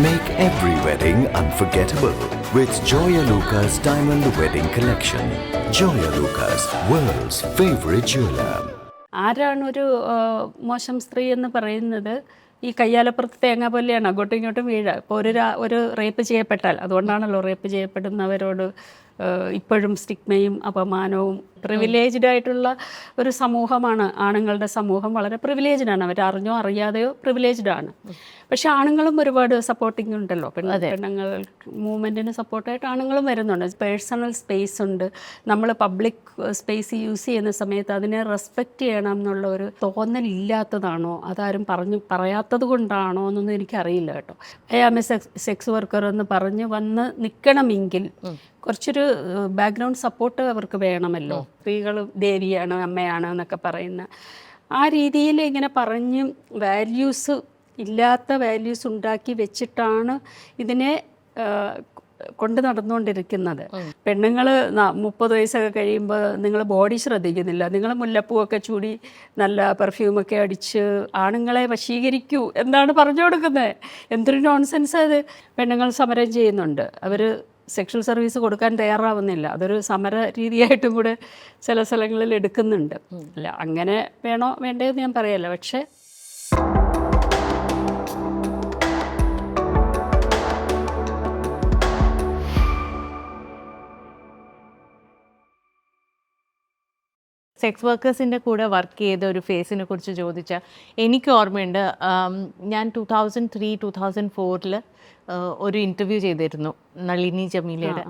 Make every wedding unforgettable with Joya Lucas Diamond Wedding Collection. Joya Lucas, world's favorite jeweler. ആരാണൊരു മോശം സ്ത്രീ എന്ന് പറയുന്നത്? ഈ കയ്യാലപ്പുറത്ത് തേങ്ങ പോലെയാണ് അങ്ങോട്ടും ഇങ്ങോട്ടും വീഴുക. ഇപ്പോൾ ഒരു റേപ്പ് ചെയ്യപ്പെട്ടാൽ, അതുകൊണ്ടാണല്ലോ റേപ്പ് ചെയ്യപ്പെടുന്നവരോട് ഇപ്പോഴും സ്റ്റിഗ്മയും അപമാനവും. പ്രിവിലേജ്ഡ് ആയിട്ടുള്ള ഒരു സമൂഹമാണ് ആണുങ്ങളുടെ സമൂഹം. വളരെ പ്രിവിലേജ്ഡാണ്. അവർ അറിഞ്ഞോ അറിയാതെയോ പ്രിവിലേജ്ഡ് ആണ്. പക്ഷെ ആണുങ്ങളും ഒരുപാട് സപ്പോർട്ടിങ് ഉണ്ടല്ലോ. പെണ്ണുങ്ങൾ മൂവ്മെൻറ്റിന് സപ്പോർട്ടായിട്ട് ആണുങ്ങളും വരുന്നുണ്ട്. പേഴ്സണൽ സ്പേസ് ഉണ്ട്. നമ്മൾ പബ്ലിക് സ്പേസ് യൂസ് ചെയ്യുന്ന സമയത്ത് അതിനെ റെസ്പെക്റ്റ് ചെയ്യണം എന്നുള്ള ഒരു തോന്നലില്ലാത്തതാണോ, അതാരും പറയാത്തത് കൊണ്ടാണോ എന്നൊന്നും എനിക്കറിയില്ല കേട്ടോ. I am a sex worker എന്ന് പറഞ്ഞ് വന്ന് നിൽക്കണമെങ്കിൽ കുറച്ചൊരു ബാക്ക്ഗ്രൗണ്ട് സപ്പോർട്ട് അവർക്ക് വേണമല്ലോ. സ്ത്രീകൾ ദേവിയാണ്, അമ്മയാണ് എന്നൊക്കെ പറയുന്ന ആ രീതിയിൽ ഇങ്ങനെ പറഞ്ഞ് വാല്യൂസ് ഇല്ലാത്ത വാല്യൂസ് ഉണ്ടാക്കി വെച്ചിട്ടാണ് ഇതിനെ കൊണ്ട് നടന്നുകൊണ്ടിരിക്കുന്നത്. പെണ്ണുങ്ങൾ 30 വയസ്സൊക്കെ കഴിയുമ്പോൾ നിങ്ങൾ ബോഡി ശ്രദ്ധിക്കുന്നില്ല, നിങ്ങൾ മുല്ലപ്പൂവൊക്കെ ചൂടി നല്ല പെർഫ്യൂമൊക്കെ അടിച്ച് ആണുങ്ങളെ വശീകരിക്കൂ എന്താണ് പറഞ്ഞു കൊടുക്കുന്നത്? എന്തൊരു നോൺസെൻസ് അത്. പെണ്ണുങ്ങൾ സമരം ചെയ്യുന്നുണ്ട്, അവർ സെക്ഷൽ സർവീസ് കൊടുക്കാൻ തയ്യാറാവുന്നില്ല. അതൊരു സമര രീതിയായിട്ടും കൂടെ ചില സ്ഥലങ്ങളിൽ എടുക്കുന്നുണ്ട്. അല്ല, അങ്ങനെ വേണോ വേണ്ടതെന്ന് ഞാൻ പറയല്ല. പക്ഷേ സെക്സ് വർക്കേഴ്സിൻ്റെ കൂടെ വർക്ക് ചെയ്ത ഒരു ഫേസിനെ കുറിച്ച് ചോദിച്ചാൽ എനിക്ക് ഓർമ്മയുണ്ട്. ഞാൻ 2003-2004 ഒരു ഇൻ്റർവ്യൂ ചെയ്തിരുന്നു നളിനി ജമീലയുടെ.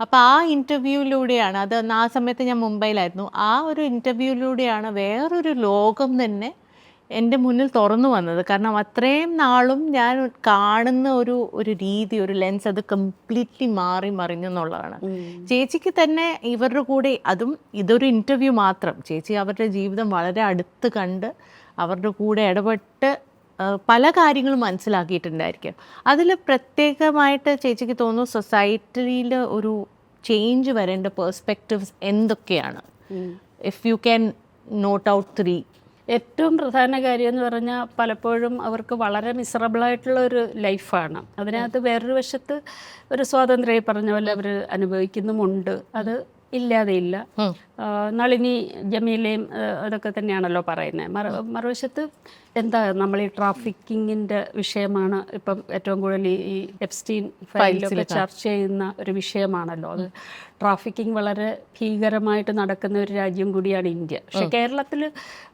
അപ്പോൾ ആ ഇൻ്റർവ്യൂവിലൂടെയാണ്, അത് ആ സമയത്ത് ഞാൻ മുംബൈയിലായിരുന്നു, ആ ഒരു ഇൻ്റർവ്യൂവിലൂടെയാണ് വേറൊരു ലോകം തന്നെ എൻ്റെ മുന്നിൽ തുറന്നു വന്നത്. കാരണം അത്രയും നാളും ഞാൻ കാണുന്ന ഒരു രീതി, ഒരു ലെൻസ്, അത് കംപ്ലീറ്റ്ലി മാറി മറിഞ്ഞു എന്നുള്ളതാണ്. ചേച്ചിക്ക് തന്നെ ഇവരുടെ കൂടെ, അതും ഇതൊരു ഇൻ്റർവ്യൂ മാത്രം, ചേച്ചി അവരുടെ ജീവിതം വളരെ അടുത്ത് കണ്ട് അവരുടെ കൂടെ ഇടപെട്ട് പല കാര്യങ്ങളും മനസ്സിലാക്കിയിട്ടുണ്ടായിരിക്കും. അതിൽ പ്രത്യേകമായിട്ട് ചേച്ചിക്ക് തോന്നുന്നു സൊസൈറ്റിയിൽ ഒരു ചേഞ്ച് വരേണ്ട പേഴ്സ്പെക്റ്റീവ്സ് എന്തൊക്കെയാണ്? If you can note out 3. ഏറ്റവും പ്രധാന കാര്യം എന്ന് പറഞ്ഞാൽ പലപ്പോഴും അവർക്ക് വളരെ മിസറബിളായിട്ടുള്ള ഒരു ലൈഫാണ്. അതിനകത്ത് വേറൊരു വശത്ത് ഒരു സ്വാതന്ത്ര്യം പറഞ്ഞ പോലെ അവർ അനുഭവിക്കുന്നുമുണ്ട്. അത് ഇല്ലാതെയില്ല. നളിനി ജമീലയും അതൊക്കെ തന്നെയാണല്ലോ പറയുന്നത്. മറുവശത്ത് എന്താ, നമ്മൾ ഈ ട്രാഫിക്കിങ്ങിൻ്റെ വിഷയമാണ് ഇപ്പം ഏറ്റവും കൂടുതൽ ഈ എപ്സ്റ്റീൻ ഫയലിലൊക്കെ ചർച്ച ചെയ്യുന്ന ഒരു വിഷയമാണല്ലോ. അത് ട്രാഫിക്കിംഗ് വളരെ ഭീകരമായിട്ട് നടക്കുന്ന ഒരു രാജ്യം കൂടിയാണ് ഇന്ത്യ. പക്ഷെ കേരളത്തിൽ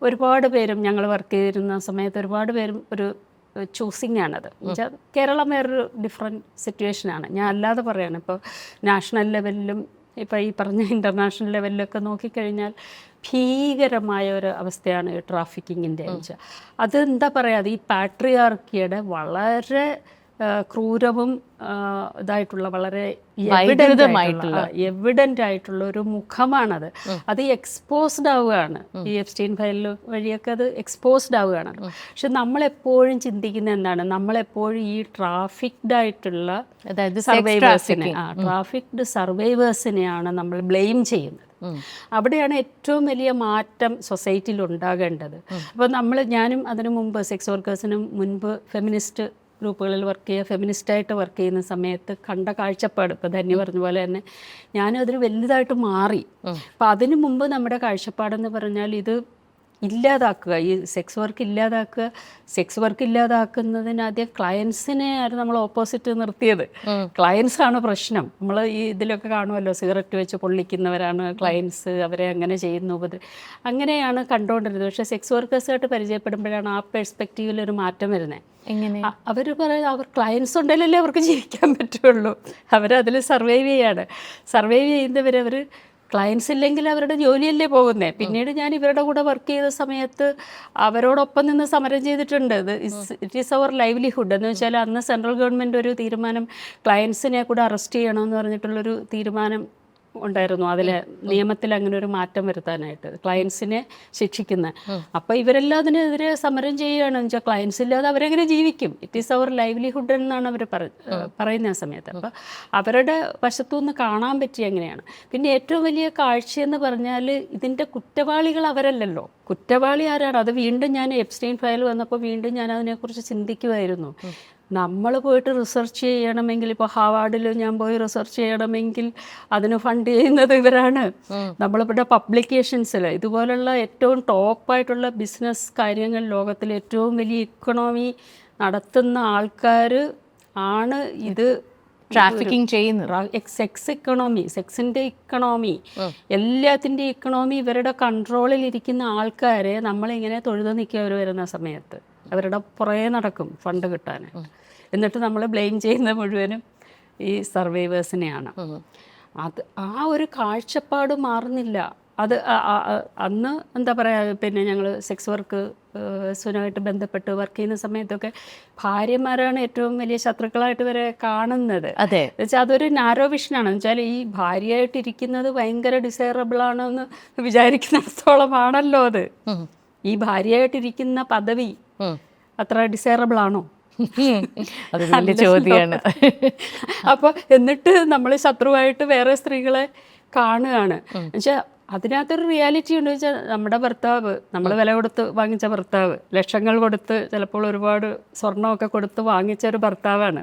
ഒരുപാട് പേരും, ഞങ്ങൾ വർക്ക് ചെയ്തിരുന്ന സമയത്ത് ഒരുപാട് പേരും ഒരു ചൂസിങ് ആണത്. എന്നുവെച്ചാൽ കേരളം വേറൊരു ഡിഫറെൻറ്റ് സിറ്റുവേഷനാണ്. ഞാൻ അല്ലാതെ പറയാണ്, ഇപ്പോൾ നാഷണൽ ലെവലിലും ഇപ്പോൾ ഈ പറഞ്ഞ ഇൻ്റർനാഷണൽ ലെവലിലൊക്കെ നോക്കിക്കഴിഞ്ഞാൽ ഭീകരമായ ഒരു അവസ്ഥയാണ് ഈ ട്രാഫിക്കിങ്ങിൻ്റെ. വെച്ചാൽ അതെന്താ പറയുക, അത് ഈ പാട്രിയാർക്കിയുടെ വളരെ ക്രൂരവും ഇതായിട്ടുള്ള വളരെ എവിഡൻ്റ് ആയിട്ടുള്ള ഒരു മുഖമാണത്. അത് എക്സ്പോസ്ഡ് ആവുകയാണ്. ഈ എപ്സ്റ്റീൻ ഫയൽ വഴിയൊക്കെ അത് എക്സ്പോസ്ഡ് ആവുകയാണ്. പക്ഷെ നമ്മളെപ്പോഴും ചിന്തിക്കുന്ന എന്താണ്, നമ്മളെപ്പോഴും ഈ ട്രാഫിക്ഡ് ആയിട്ടുള്ള ട്രാഫിക്ഡ് സർവൈവേഴ്സിനെയാണ് നമ്മൾ ബ്ലെയിം ചെയ്യുന്നത്. അവിടെയാണ് ഏറ്റവും വലിയ മാറ്റം സൊസൈറ്റിയിൽ ഉണ്ടാകേണ്ടത്. അപ്പോൾ ഞാനും അതിനു മുമ്പ് സെക്സ് വർക്കേഴ്സിനും മുൻപ് ഫെമിനിസ്റ്റ് ഗ്രൂപ്പുകളിൽ വർക്ക് ചെയ്യുക, ഫെമിനിസ്റ്റായിട്ട് വർക്ക് ചെയ്യുന്ന സമയത്ത് കണ്ട കാഴ്ചപ്പാട്, ഇപ്പോൾ ധന്യ പറഞ്ഞ പോലെ തന്നെ ഞാനും അതിന് വലുതായിട്ട് മാറി. അപ്പം അതിനു മുമ്പ് നമ്മുടെ കാഴ്ചപ്പാടെന്ന് പറഞ്ഞാൽ ഇത് ഇല്ലാതാക്കുക, ഈ സെക്സ് വർക്ക് ഇല്ലാതാക്കുക. സെക്സ് വർക്ക് ഇല്ലാതാക്കുന്നതിന് ആദ്യം ക്ലയൻസിനെ ആയിരുന്നു നമ്മൾ ഓപ്പോസിറ്റ് നിർത്തിയത്. ക്ലയൻസ് ആണ് പ്രശ്നം. നമ്മൾ ഈ ഇതിലൊക്കെ കാണുമല്ലോ, സിഗരറ്റ് വെച്ച് പൊള്ളിക്കുന്നവരാണ് ക്ലയൻസ്, അവരെ അങ്ങനെ ചെയ്യുന്നു, അങ്ങനെയാണ് കണ്ടുകൊണ്ടിരുന്നത്. പക്ഷേ സെക്സ് വർക്കേഴ്സായിട്ട് പരിചയപ്പെടുമ്പോഴാണ് ആ പെർസ്പെക്റ്റീവിൽ ഒരു മാറ്റം വരുന്നത്. അവർ പറയും, അവർ ക്ലയൻസ് ഉണ്ടെങ്കിലല്ലേ അവർക്ക് ജീവിക്കാൻ പറ്റുള്ളൂ, അവരതിൽ സർവൈവ് ചെയ്യുന്നവരവർ ക്ലയൻസ് ഇല്ലെങ്കിൽ അവരുടെ ജോലിയല്ലേ പോകുന്നത്. പിന്നീട് ഞാൻ ഇവരുടെ കൂടെ വർക്ക് ചെയ്ത സമയത്ത് അവരോടൊപ്പം നിന്ന് സമരം ചെയ്തിട്ടുണ്ട്. ഇറ്റ് ഈസ് അവർ ലൈവ്ലിഹുഡ് എന്ന് വെച്ചാൽ അന്ന് സെൻട്രൽ ഗവൺമെൻറ് ഒരു തീരുമാനം, ക്ലയൻസിനെ കൂടെ അറസ്റ്റ് ചെയ്യണമെന്ന് പറഞ്ഞിട്ടുള്ളൊരു തീരുമാനം ഉണ്ടായിരുന്നു. അതിലെ നിയമത്തിൽ അങ്ങനെ ഒരു മാറ്റം വരുത്താനായിട്ട്, ക്ലയൻസിനെ ശിക്ഷിക്കുന്ന. അപ്പോൾ ഇവരെല്ലാം അതിനെതിരെ സമരം ചെയ്യുകയാണെന്ന് വെച്ചാൽ ക്ലയൻസ് ഇല്ലാതെ അവരെങ്ങനെ ജീവിക്കും? ഇറ്റ് ഈസ് അവർ ലൈവ്ലിഹുഡ് എന്നാണ് അവർ പറയുന്ന സമയത്ത്. അപ്പോൾ അവരുടെ വശത്തുനിന്ന് കാണാൻ പറ്റിയ എങ്ങനെയാണ്. പിന്നെ ഏറ്റവും വലിയ കാഴ്ചയെന്ന് പറഞ്ഞാൽ ഇതിൻ്റെ കുറ്റവാളികൾ അവരല്ലല്ലോ. കുറ്റവാളി ആരാണ്? അത് വീണ്ടും ഞാൻ എപ്സ്റ്റീൻ ഫയൽ വന്നപ്പോൾ വീണ്ടും ഞാൻ അതിനെക്കുറിച്ച് ചിന്തിക്കുമായിരുന്നു. നമ്മൾ പോയിട്ട് റിസർച്ച് ചെയ്യണമെങ്കിൽ ഇപ്പോൾ ഹാർവാർഡിൽ ഞാൻ പോയി റിസർച്ച് ചെയ്യണമെങ്കിൽ അതിന് ഫണ്ട് ചെയ്യുന്നത് ഇവരാണ്. നമ്മളിവിടെ പബ്ലിക്കേഷൻസിൽ ഇതുപോലുള്ള ഏറ്റവും ടോപ്പായിട്ടുള്ള ബിസിനസ് കാര്യങ്ങൾ, ലോകത്തിലെ ഏറ്റവും വലിയ ഇക്കണോമി നടത്തുന്ന ആൾക്കാർ ആണ് ഇത് ട്രാഫിക്കിംഗ് ചെയ്യുന്നത്. സെക്സ് ഇക്കണോമി, സെക്സിൻ്റെ ഇക്കണോമി, എല്ലാത്തിൻ്റെ ഇക്കണോമി ഇവരുടെ കൺട്രോളിൽ ഇരിക്കുന്ന ആൾക്കാരെ നമ്മളിങ്ങനെ തൊഴുതു നിൽക്കുക വരുന്ന സമയത്ത് അവരുടെ പുറകെ നടക്കും ഫണ്ട് കിട്ടാൻ. എന്നിട്ട് നമ്മൾ ബ്ലെയിം ചെയ്യുന്ന മുഴുവനും ഈ സർവൈവേഴ്സിനെയാണ്. അത് ആ ഒരു കാഴ്ചപ്പാട് മാറുന്നില്ല. അത് അന്ന് എന്താ പറയുക, പിന്നെ ഞങ്ങൾ സെക്സ് വർക്ക് സുനായിട്ട് ബന്ധപ്പെട്ട് വർക്ക് ചെയ്യുന്ന സമയത്തൊക്കെ ഭാര്യമാരാണ് ഏറ്റവും വലിയ ശത്രുക്കളായിട്ട് വരെ കാണുന്നത്. അതെ, വെച്ചാൽ അതൊരു നാരോ വിഷനാണ്. വെച്ചാൽ ഈ ഭാര്യയായിട്ടിരിക്കുന്നത് ഭയങ്കര ഡിസൈറബിൾ ആണെന്ന് വിചാരിക്കുന്നിടത്തോളമാണല്ലോ അത്. ഈ ഭാര്യയായിട്ടിരിക്കുന്ന പദവി അത്ര ഡിസൈറബിൾ ആണോ? അത് വലിയ ചോദ്യമാണ്. അപ്പോൾ എന്നിട്ട് നമ്മൾ ശത്രുവായിട്ട് വേറെ സ്ത്രീകളെ കാണുകയാണ്. എന്നുവെച്ചാൽ അതിനകത്തൊരു റിയാലിറ്റി ഉണ്ട്. വെച്ചാൽ നമ്മുടെ ഭർത്താവ്, നമ്മൾ വില കൊടുത്ത് വാങ്ങിച്ച ഭർത്താവ്, ലക്ഷങ്ങൾ കൊടുത്ത് ചിലപ്പോൾ ഒരുപാട് സ്വർണ്ണമൊക്കെ കൊടുത്ത് വാങ്ങിച്ച ഒരു ഭർത്താവാണ്.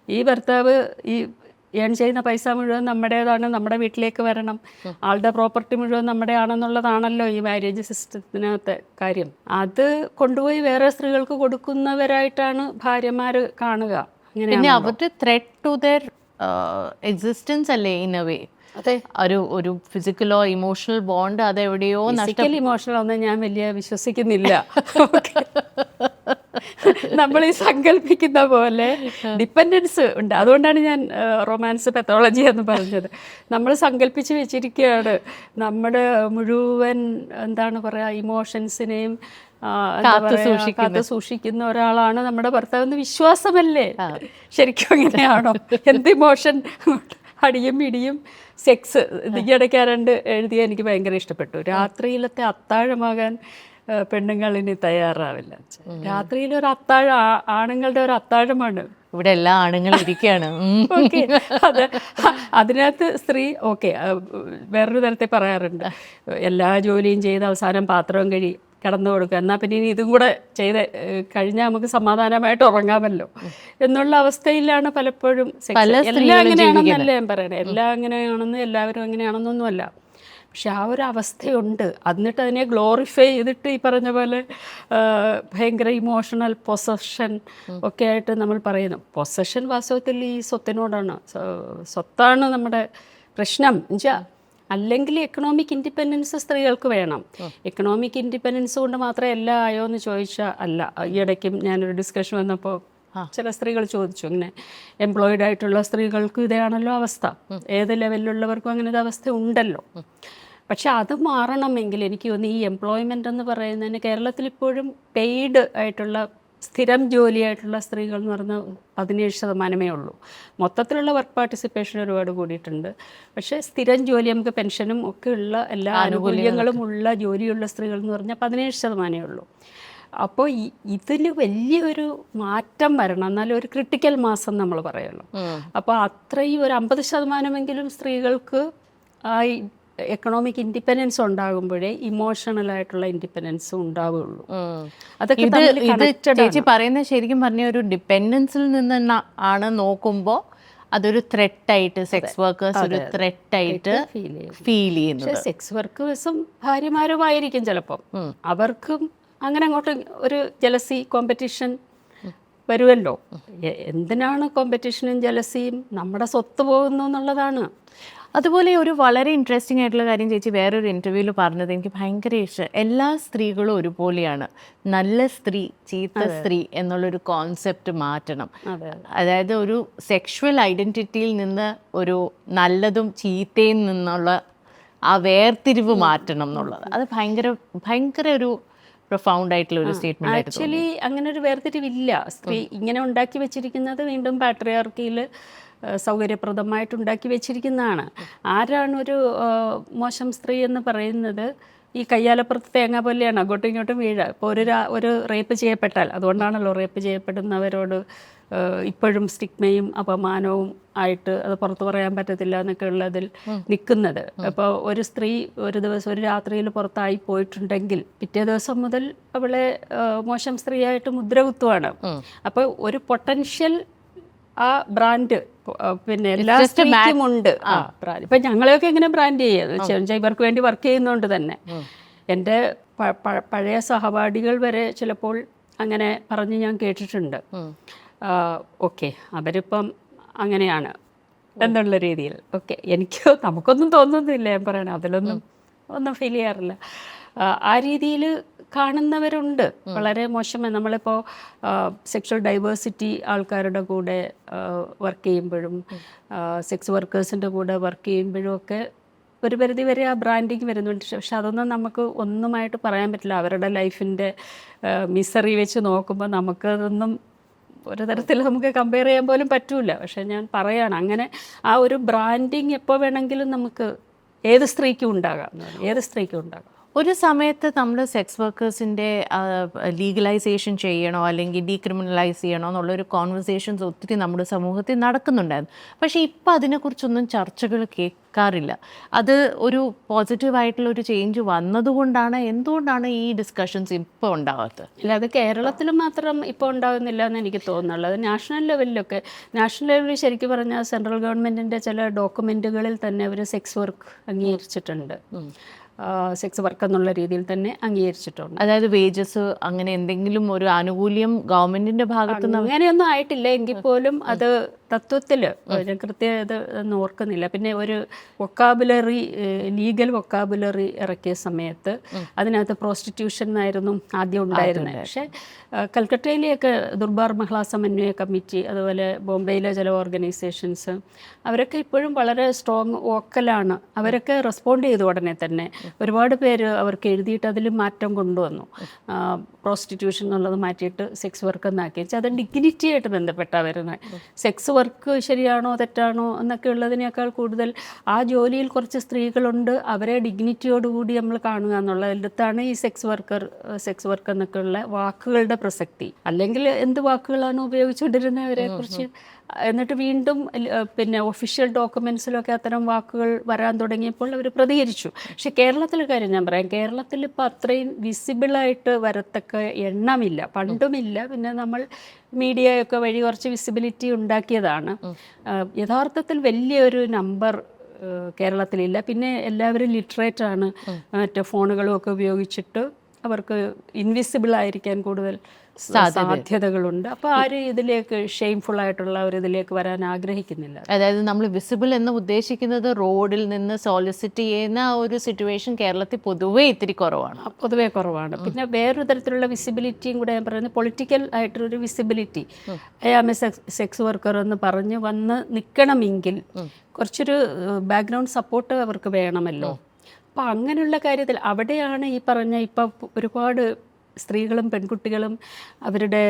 ഈ ഭർത്താവ് ഈ ഏൺ ചെയ്യുന്ന പൈസ മുഴുവൻ നമ്മുടേതാണ്, നമ്മുടെ വീട്ടിലേക്ക് വരണം, ആളുടെ പ്രോപ്പർട്ടി മുഴുവൻ നമ്മുടെ ആണെന്നുള്ളതാണല്ലോ ഈ മാരേജ് സിസ്റ്റത്തിനകത്തെ കാര്യം. അത് കൊണ്ടുപോയി വേറെ സ്ത്രീകൾക്ക് കൊടുക്കുന്നവരായിട്ടാണ് ഭാര്യമാർ കാണുക. പിന്നെ അവരുടെ ത്രെറ്റ് ടു ദെയർ എക്സിസ്റ്റൻസ് അല്ലേ ഇൻ എ വേ. അതെ, ഒരു ഫിസിക്കലോ ഇമോഷണൽ ബോണ്ട് അതെവിടെയോ ഫിസിക്കൽ ഇമോഷണൽ ഒന്നും ഞാൻ വലിയ വിശ്വസിക്കുന്നില്ല. നമ്മൾ ഈ സങ്കല്പിക്കുന്ന പോലെ ഡിപ്പെൻഡൻസ് ഉണ്ട്. അതുകൊണ്ടാണ് ഞാൻ റൊമാൻസ് പെത്തോളജി എന്ന് പറഞ്ഞത്. നമ്മൾ സങ്കല്പിച്ച് വെച്ചിരിക്കുകയാണ് നമ്മുടെ മുഴുവൻ എന്താണ് പറയുക ഇമോഷൻസിനെയും കാത്തു സൂക്ഷിക്കുന്ന ഒരാളാണ് നമ്മുടെ ഭർത്താവെന്ന് വിശ്വാസമല്ലേ? ശരിക്കും അങ്ങനെയാണോ? എന്ത് ഇമോഷൻ, അടിയും ഇടിയും സെക്സ്. ദിഗടക്കാരണ്ട് എഴുതിയ എനിക്ക് ഭയങ്കര ഇഷ്ടപ്പെട്ടു. രാത്രിയിലത്തെ അത്താഴമാകാൻ പെണ്ണുങ്ങൾ ഇനി തയ്യാറാവില്ല. രാത്രിയിലൊരു അത്താഴം ആണുങ്ങളുടെ ഒരു അത്താഴമാണ്. ഇവിടെ എല്ലാ ആണുങ്ങളും ഇരിക്കുകയാണ്. ഓക്കെ, അതെ. അതിനകത്ത് സ്ത്രീ ഓക്കെ വേറൊരു തരത്തിൽ പറയാറുണ്ട്, എല്ലാ ജോലിയും ചെയ്ത് അവസാനം പാത്രവും കിടന്നു കൊടുക്കുക, എന്നാൽ പിന്നെ ഇനി ഇതും കൂടെ ചെയ്ത് കഴിഞ്ഞാൽ നമുക്ക് സമാധാനമായിട്ട് ഉറങ്ങാമല്ലോ എന്നുള്ള അവസ്ഥയിലാണ് പലപ്പോഴും. എല്ലാം അങ്ങനെയാണെന്നല്ല ഞാൻ പറയണേ, എല്ലാം അങ്ങനെയാണെന്ന് എല്ലാവരും അങ്ങനെയാണെന്നൊന്നുമല്ല. പക്ഷെ ആ ഒരു അവസ്ഥയുണ്ട്. എന്നിട്ട് അതിനെ ഗ്ലോറിഫൈ ചെയ്തിട്ട് ഈ പറഞ്ഞ പോലെ ഭയങ്കര ഇമോഷണൽ പൊസഷൻ ഒക്കെ ആയിട്ട് നമ്മൾ പറയുന്നു. പൊസഷൻ വാസ്തവത്തിൽ ഈ സ്വത്തിനോടാണ്. സ്വത്താണ് നമ്മുടെ പ്രശ്നം. എന്നുവെച്ചാൽ അല്ലെങ്കിൽ എക്കണോമിക് ഇൻഡിപെൻഡൻസ് സ്ത്രീകൾക്ക് വേണം. എക്കണോമിക് ഇൻഡിപെൻഡൻസ് കൊണ്ട് മാത്രമേ എല്ലാം ആയോ എന്ന് ചോദിച്ചാൽ അല്ല. ഈയിടയ്ക്കും ഞാനൊരു ഡിസ്കഷൻ വന്നപ്പോൾ ചില സ്ത്രീകൾ ചോദിച്ചു, ഇങ്ങനെ എംപ്ലോയിഡ് ആയിട്ടുള്ള സ്ത്രീകൾക്ക് ഇതാണല്ലോ അവസ്ഥ, ഏത് ലെവലിലുള്ളവർക്കും അങ്ങനത്തെ അവസ്ഥ ഉണ്ടല്ലോ. പക്ഷെ അത് മാറണമെങ്കിൽ എനിക്ക് തോന്നുന്നു ഈ എംപ്ലോയ്മെൻ്റ് എന്ന് പറയുന്നതിന് കേരളത്തിൽ ഇപ്പോഴും പെയ്ഡ് ആയിട്ടുള്ള സ്ഥിരം ജോലിയായിട്ടുള്ള സ്ത്രീകൾ എന്ന് പറഞ്ഞാൽ 17% ഉള്ളൂ. മൊത്തത്തിലുള്ള വർക്ക് പാർട്ടിസിപ്പേഷൻ ഒരുപാട് കൂടിയിട്ടുണ്ട്. പക്ഷേ സ്ഥിരം ജോലി, നമുക്ക് പെൻഷനും ഒക്കെ ഉള്ള എല്ലാ ആനുകൂല്യങ്ങളും ഉള്ള ജോലിയുള്ള സ്ത്രീകൾ എന്ന് പറഞ്ഞാൽ 17% ഉള്ളൂ. അപ്പോൾ ഇതിൽ വലിയൊരു മാറ്റം വരണം, എന്നാലും ഒരു ക്രിട്ടിക്കൽ മാസം നമ്മൾ പറയുള്ളൂ. അപ്പോൾ അത്രയും ഒരു 50% സ്ത്രീകൾക്ക് ആ എക്കണോമിക് ഇൻഡിപെൻഡൻസ് ഉണ്ടാകുമ്പോഴേ ഇമോഷണലായിട്ടുള്ള ഇൻഡിപെൻഡൻസ് ഉണ്ടാവുകയുള്ളൂ. അതൊക്കെ ചേച്ചി പറയുന്നത് ശരിക്കും പറഞ്ഞ ഒരു ഡിപ്പെൻഡൻസിൽ നിന്ന് ആണ് നോക്കുമ്പോൾ അതൊരു ത്രെറ്റായിട്ട്, സെക്സ് വർക്കേഴ്സ് ഒരു ത്രെറ്റായിട്ട് ഫീൽ ചെയ്യുന്നത്. സെക്സ് വർക്കേഴ്സും ഭാര്യമാരുമായിരിക്കും ചിലപ്പം. അവർക്കും അങ്ങനെ അങ്ങോട്ട് ഒരു ജലസി, കോമ്പറ്റീഷൻ വരുമല്ലോ. എന്തിനാണ് കോമ്പറ്റീഷനും ജലസിയും? നമ്മുടെ സ്വത്ത് പോകുന്നു എന്നുള്ളതാണ്. അതുപോലെ ഒരു വളരെ ഇൻട്രസ്റ്റിംഗ് ആയിട്ടുള്ള കാര്യം ചേച്ചി വേറൊരു ഇൻ്റർവ്യൂവിൽ പറഞ്ഞത് എനിക്ക് ഭയങ്കര ഇഷ്ടം. എല്ലാ സ്ത്രീകളും ഒരുപോലെയാണ്, നല്ല സ്ത്രീ ചീത്ത സ്ത്രീ എന്നുള്ളൊരു കോൺസെപ്റ്റ് മാറ്റണം. അതായത് ഒരു സെക്ഷുവൽ ഐഡൻറ്റിറ്റിയിൽ നിന്ന് ഒരു നല്ലതും ചീത്തയിൽ നിന്നുള്ള ആ വേർതിരിവ് മാറ്റണം എന്നുള്ളത് അത് ഭയങ്കര ഒരു പ്രൊഫൗണ്ട് ആയിട്ടുള്ള ഒരു സ്റ്റേറ്റ്മെന്റ്. ആക്ച്വലി അങ്ങനെ ഒരു വേർതിരിവില്ല. സ്ത്രീ ഇങ്ങനെ ഉണ്ടാക്കി വെച്ചിരിക്കുന്നത് വീണ്ടും പാട്രിയാർക്കിയിൽ സൗകര്യപ്രദമായിട്ട് ഉണ്ടാക്കി വെച്ചിരിക്കുന്നതാണ്. ആരാണൊരു മോശം സ്ത്രീ എന്ന് പറയുന്നത്? ഈ കയ്യാലപ്പുറത്ത് തേങ്ങ പോലെയാണ്, അങ്ങോട്ടും ഇങ്ങോട്ടും വീഴുക. ഇപ്പോൾ ഒരു റേപ്പ് ചെയ്യപ്പെട്ടാൽ, അതുകൊണ്ടാണല്ലോ റേപ്പ് ചെയ്യപ്പെടുന്നവരോട് ഇപ്പോഴും സ്റ്റിഗ്മയും അപമാനവും ആയിട്ട് അത് പുറത്ത് പറയാൻ പറ്റത്തില്ല എന്നൊക്കെ ഉള്ളതിൽ നിൽക്കുന്നത്. അപ്പോൾ ഒരു സ്ത്രീ ഒരു ദിവസം ഒരു രാത്രിയിൽ പുറത്തായി പോയിട്ടുണ്ടെങ്കിൽ പിറ്റേ ദിവസം മുതൽ അവളെ മോശം സ്ത്രീയായിട്ട് മുദ്ര കുത്തുവാണ്. അപ്പോൾ ഒരു പൊട്ടൻഷ്യൽ ആ ബ്രാൻഡ് പിന്നെ എല്ലാ സ്ത്രീക്കും ഉണ്ട്. ഇപ്പം ഞങ്ങളെയൊക്കെ എങ്ങനെ ബ്രാൻഡ് ചെയ്യുക, ഇവർക്ക് വേണ്ടി വർക്ക് ചെയ്യുന്നതുകൊണ്ട് തന്നെ എൻ്റെ പഴയ സഹപാഠികൾ വരെ ചിലപ്പോൾ അങ്ങനെ പറഞ്ഞ് ഞാൻ കേട്ടിട്ടുണ്ട്. ഓക്കെ, അവരിപ്പം അങ്ങനെയാണ് എന്നുള്ള രീതിയിൽ. ഓക്കെ, നമുക്കൊന്നും തോന്നുന്നില്ല, ഞാൻ പറയണം, ഒന്നും ഫീൽ ചെയ്യാറില്ല. ആ രീതിയിൽ കാണുന്നവരുണ്ട്. വളരെ മോശമായി നമ്മളിപ്പോൾ സെക്ഷൽ ഡൈവേഴ്സിറ്റി ആൾക്കാരുടെ കൂടെ വർക്ക് ചെയ്യുമ്പോഴും സെക്സ് വർക്കേഴ്സിൻ്റെ കൂടെ വർക്ക് ചെയ്യുമ്പോഴും ഒക്കെ ഒരു പരിധി വരെ ആ ബ്രാൻഡിങ് വരുന്നുണ്ട്. പക്ഷെ അതൊന്നും നമുക്ക് ഒന്നുമായിട്ട് പറയാൻ പറ്റില്ല. അവരുടെ ലൈഫിൻ്റെ മിസറി വെച്ച് നോക്കുമ്പോൾ നമുക്കതൊന്നും ഒരു തരത്തിൽ നമുക്ക് കമ്പയർ ചെയ്യാൻ പോലും പറ്റൂല. പക്ഷെ ഞാൻ പറയാണ്, അങ്ങനെ ആ ഒരു ബ്രാൻഡിങ് എപ്പോൾ വേണമെങ്കിലും നമുക്ക് ഏത് സ്ത്രീക്കും ഉണ്ടാകാം. ഒരു സമയത്ത് നമ്മൾ സെക്സ് വർക്കേഴ്സിൻ്റെ ലീഗലൈസേഷൻ ചെയ്യണോ അല്ലെങ്കിൽ ഡീക്രിമിനലൈസ് ചെയ്യണോ എന്നുള്ളൊരു കോൺവെർസേഷൻസ് ഒത്തിരി നമ്മുടെ സമൂഹത്തിൽ നടക്കുന്നുണ്ടായിരുന്നു. പക്ഷേ ഇപ്പം അതിനെക്കുറിച്ചൊന്നും ചർച്ചകൾ കേൾക്കാറില്ല. അത് ഒരു പോസിറ്റീവായിട്ടുള്ളൊരു ചേഞ്ച് വന്നതുകൊണ്ടാണ്. എന്തുകൊണ്ടാണ് ഈ ഡിസ്കഷൻസ് ഇപ്പോൾ ഉണ്ടാകാത്തത്? ഇല്ല, അത് കേരളത്തിൽ മാത്രം ഇപ്പോൾ ഉണ്ടാകുന്നില്ല എന്ന് എനിക്ക് തോന്നുന്നുള്ളത്. നാഷണൽ ലെവലിൽ ശരിക്കും പറഞ്ഞാൽ സെൻട്രൽ ഗവൺമെൻറ്റിൻ്റെ ചില ഡോക്യുമെൻറ്റുകളിൽ തന്നെ അവർ സെക്സ് വർക്ക് അംഗീകരിച്ചിട്ടുണ്ട്. സെക്സ് വർക്ക് എന്നുള്ള രീതിയിൽ തന്നെ അംഗീകരിച്ചിട്ടുണ്ട്. അതായത് വേജസ് അങ്ങനെ എന്തെങ്കിലും ഒരു ആനുകൂല്യം ഗവൺമെന്റിന്റെ ഭാഗത്ത് നിന്ന് അങ്ങനെയൊന്നും ആയിട്ടില്ല എങ്കിൽ പോലും അത് തത്വത്തിൽ ഞാൻ കൃത്യത ഒന്നും ഓർക്കുന്നില്ല. പിന്നെ ഒരു ലീഗൽ വൊക്കാബുലറി ഇറക്കിയ സമയത്ത് അതിനകത്ത് പ്രോസ്റ്റിറ്റ്യൂഷൻ എന്നായിരുന്നു ആദ്യം ഉണ്ടായിരുന്നത്. പക്ഷേ കൽക്കട്ടയിലെയൊക്കെ ദുർബാർ മഹിളാ സമന്വയ കമ്മിറ്റി, അതുപോലെ ബോംബെയിലെ ചില ഓർഗനൈസേഷൻസ്, അവരൊക്കെ ഇപ്പോഴും വളരെ സ്ട്രോങ് വോക്കലാണ്. അവരൊക്കെ റെസ്പോണ്ട് ചെയ്തു ഉടനെ തന്നെ. ഒരുപാട് പേര് അവർക്ക് എഴുതിയിട്ട് അതിൽ മാറ്റം കൊണ്ടുവന്നു. പ്രോസ്റ്റിറ്റ്യൂഷൻ എന്നുള്ളത് മാറ്റിയിട്ട് സെക്സ് വർക്ക് എന്നാക്കി വെച്ചാൽ അത് ഡിഗ്നിറ്റി ആയിട്ട് ബന്ധപ്പെട്ടാണ് വരുന്നത്. സെക്സ് വർക്ക് ശരിയാണോ തെറ്റാണോ എന്നൊക്കെ ഉള്ളതിനേക്കാൾ കൂടുതൽ ആ ജോലിയിൽ കുറച്ച് സ്ത്രീകളുണ്ട്, അവരെ ഡിഗ്നിറ്റിയോടുകൂടി നമ്മൾ കാണുക എന്നുള്ളതിടത്താണ് ഈ സെക്സ് വർക്ക് എന്നൊക്കെ ഉള്ള വാക്കുകളുടെ പ്രസക്തി. അല്ലെങ്കിൽ എന്ത് വാക്കുകളാണ് ഉപയോഗിച്ചുകൊണ്ടിരുന്നവരെ കുറിച്ച് എന്നിട്ട് വീണ്ടും പിന്നെ ഒഫീഷ്യൽ ഡോക്യുമെൻസിലൊക്കെ അത്തരം വാക്കുകൾ വരാൻ തുടങ്ങിയപ്പോൾ അവർ പ്രതികരിച്ചു. പക്ഷെ കേരളത്തിലെ കാര്യം ഞാൻ പറയാം, കേരളത്തിൽ ഇപ്പോൾ അത്രയും വിസിബിളായിട്ട് വരത്തക്ക എണ്ണമില്ല, പണ്ടുമില്ല. പിന്നെ നമ്മൾ മീഡിയയൊക്കെ വഴി കുറച്ച് വിസിബിലിറ്റി ഉണ്ടാക്കിയതാണ്. യഥാർത്ഥത്തിൽ വലിയൊരു നമ്പർ കേരളത്തിലില്ല. പിന്നെ എല്ലാവരും ലിറ്ററേറ്റാണ്, മറ്റേ ഫോണുകളും ഒക്കെ ഉപയോഗിച്ചിട്ട് അവർക്ക് ഇൻവിസിബിൾ ആയിരിക്കാൻ കൂടുതൽ സാധ്യതകളുണ്ട്. അപ്പോൾ ആരും ഇതിലേക്ക് ഷെയിംഫുൾ ആയിട്ടുള്ള ഒരു ഇതിലേക്ക് വരാൻ ആഗ്രഹിക്കുന്നില്ല. അതായത് നമ്മൾ വിസിബിൾ എന്ന് ഉദ്ദേശിക്കുന്നത് റോഡിൽ നിന്ന് സോളിസിറ്റ് ചെയ്യുന്ന ഒരു സിറ്റുവേഷൻ കേരളത്തിൽ ഇത്തിരി കുറവാണ്. പിന്നെ വേറൊരു തരത്തിലുള്ള വിസിബിലിറ്റിയും കൂടെ ഞാൻ പറയുന്നത് പൊളിറ്റിക്കൽ ആയിട്ടൊരു വിസിബിലിറ്റി. ഐ സെക്സ് വർക്കർ എന്ന് പറഞ്ഞ് വന്ന് നിൽക്കണമെങ്കിൽ കുറച്ചൊരു ബാക്ക്ഗ്രൗണ്ട് സപ്പോർട്ട് അവർക്ക് വേണമല്ലോ. അപ്പോൾ അങ്ങനെയുള്ള കാര്യത്തിൽ അവിടെയാണ് ഈ പറഞ്ഞ ഇപ്പം ഒരുപാട് സ്ത്രീകളും പെൺകുട്ടികളും അവരുടെ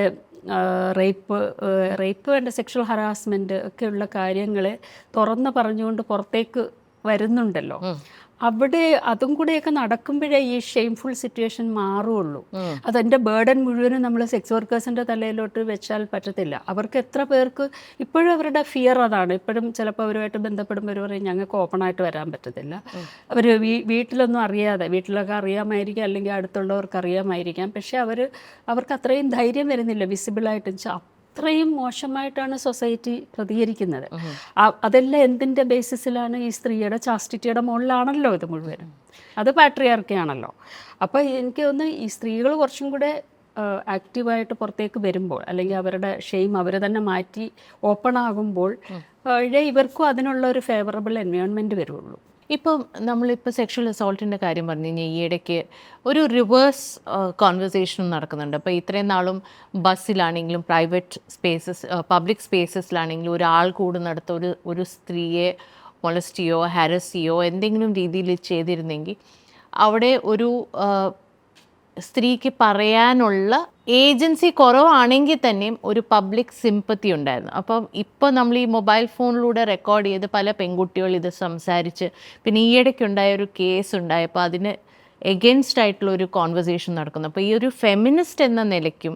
റേപ്പ് വേണ്ട സെക്ഷൽ ഹറാസ്മെൻറ്റ് ഒക്കെയുള്ള കാര്യങ്ങളെ തുറന്ന് പറഞ്ഞുകൊണ്ട് പുറത്തേക്ക് വരുന്നുണ്ടല്ലോ. അവിടെ അതും കൂടെയൊക്കെ നടക്കുമ്പോഴേ ഈ ഷെയിംഫുൾ സിറ്റുവേഷൻ മാറുള്ളൂ. അതെൻ്റെ ബേർഡൻ മുഴുവനും നമ്മൾ സെക്സ് വർക്കേഴ്സിൻ്റെ തലയിലോട്ട് വെച്ചാൽ പറ്റത്തില്ല. അവർക്ക് എത്ര പേർക്ക് ഇപ്പോഴും അവരുടെ ഫിയർ അതാണ്. ഇപ്പോഴും ചിലപ്പോൾ അവരുമായിട്ട് ബന്ധപ്പെടുമ്പോൾ പറയും ഞങ്ങൾക്ക് ഓപ്പണായിട്ട് വരാൻ പറ്റത്തില്ല. അവർ വീട്ടിലൊന്നും അറിയാതെ, വീട്ടിലൊക്കെ അറിയാമായിരിക്കാം അല്ലെങ്കിൽ അടുത്തുള്ളവർക്ക് അറിയാമായിരിക്കാം, പക്ഷേ അവർക്ക് അത്രയും ധൈര്യം വരുന്നില്ല വിസിബിളായിട്ട്. അത്രയും മോശമായിട്ടാണ് സൊസൈറ്റി പ്രതികരിക്കുന്നത്. അതെല്ലാം എന്തിൻ്റെ ബേസിസിലാണ്? ഈ സ്ത്രീയുടെ ചാസ്റ്റിറ്റിയുടെ മുകളിലാണല്ലോ ഇത് മുഴുവനും. അത് പാട്രിയാർക്കിയാണല്ലോ. അപ്പോൾ എനിക്ക് തോന്നുന്നു ഈ സ്ത്രീകൾ കുറച്ചും കൂടെ ആക്റ്റീവായിട്ട് പുറത്തേക്ക് വരുമ്പോൾ, അല്ലെങ്കിൽ അവരുടെ ഷെയിം അവർ തന്നെ മാറ്റി ഓപ്പൺ ആകുമ്പോൾ ഇവർക്കും അതിനുള്ള ഒരു ഫേവറബിൾ എൻവയോൺമെൻറ്റ് വരുള്ളൂ. ഇപ്പം നമ്മളിപ്പോൾ സെക്ഷൽ അസോൾട്ടിൻ്റെ കാര്യം പറഞ്ഞു കഴിഞ്ഞാൽ ഈ ഇടയ്ക്ക് ഒരു റിവേഴ്സ് കോൺവെർസേഷനും നടക്കുന്നുണ്ട്. അപ്പോൾ ഇത്രയും നാളും ബസ്സിലാണെങ്കിലും പ്രൈവറ്റ് സ്പേസസ്, പബ്ലിക് സ്പേസസിലാണെങ്കിലും ഒരാൾ കൂടുന്നിടത്ത് ഒരു സ്ത്രീയെ മൊളസ്റ്റിയോ ഹാരസിയോ എന്തെങ്കിലും രീതിയിൽ ചെയ്തിരുന്നെങ്കിൽ അവിടെ ഒരു സ്ത്രീക്ക് പറയാനുള്ള ഏജൻസി കുറവാണെങ്കിൽ തന്നെയും ഒരു പബ്ലിക് സിമ്പത്തി ഉണ്ടായിരുന്നു. അപ്പം ഇപ്പോൾ നമ്മൾ ഈ മൊബൈൽ ഫോണിലൂടെ റെക്കോർഡ് ചെയ്ത് പല പെൺകുട്ടികൾ ഇത് സംസാരിച്ച്, പിന്നെ ഈയിടയ്ക്കുണ്ടായ ഒരു കേസ് ഉണ്ടായപ്പോൾ അതിന് എഗെയിൻസ്റ്റ് ആയിട്ടുള്ള ഒരു കോൺവെർസേഷൻ നടക്കുന്നു. അപ്പോൾ ഈ ഒരു ഫെമിനിസ്റ്റ് എന്ന നിലയ്ക്കും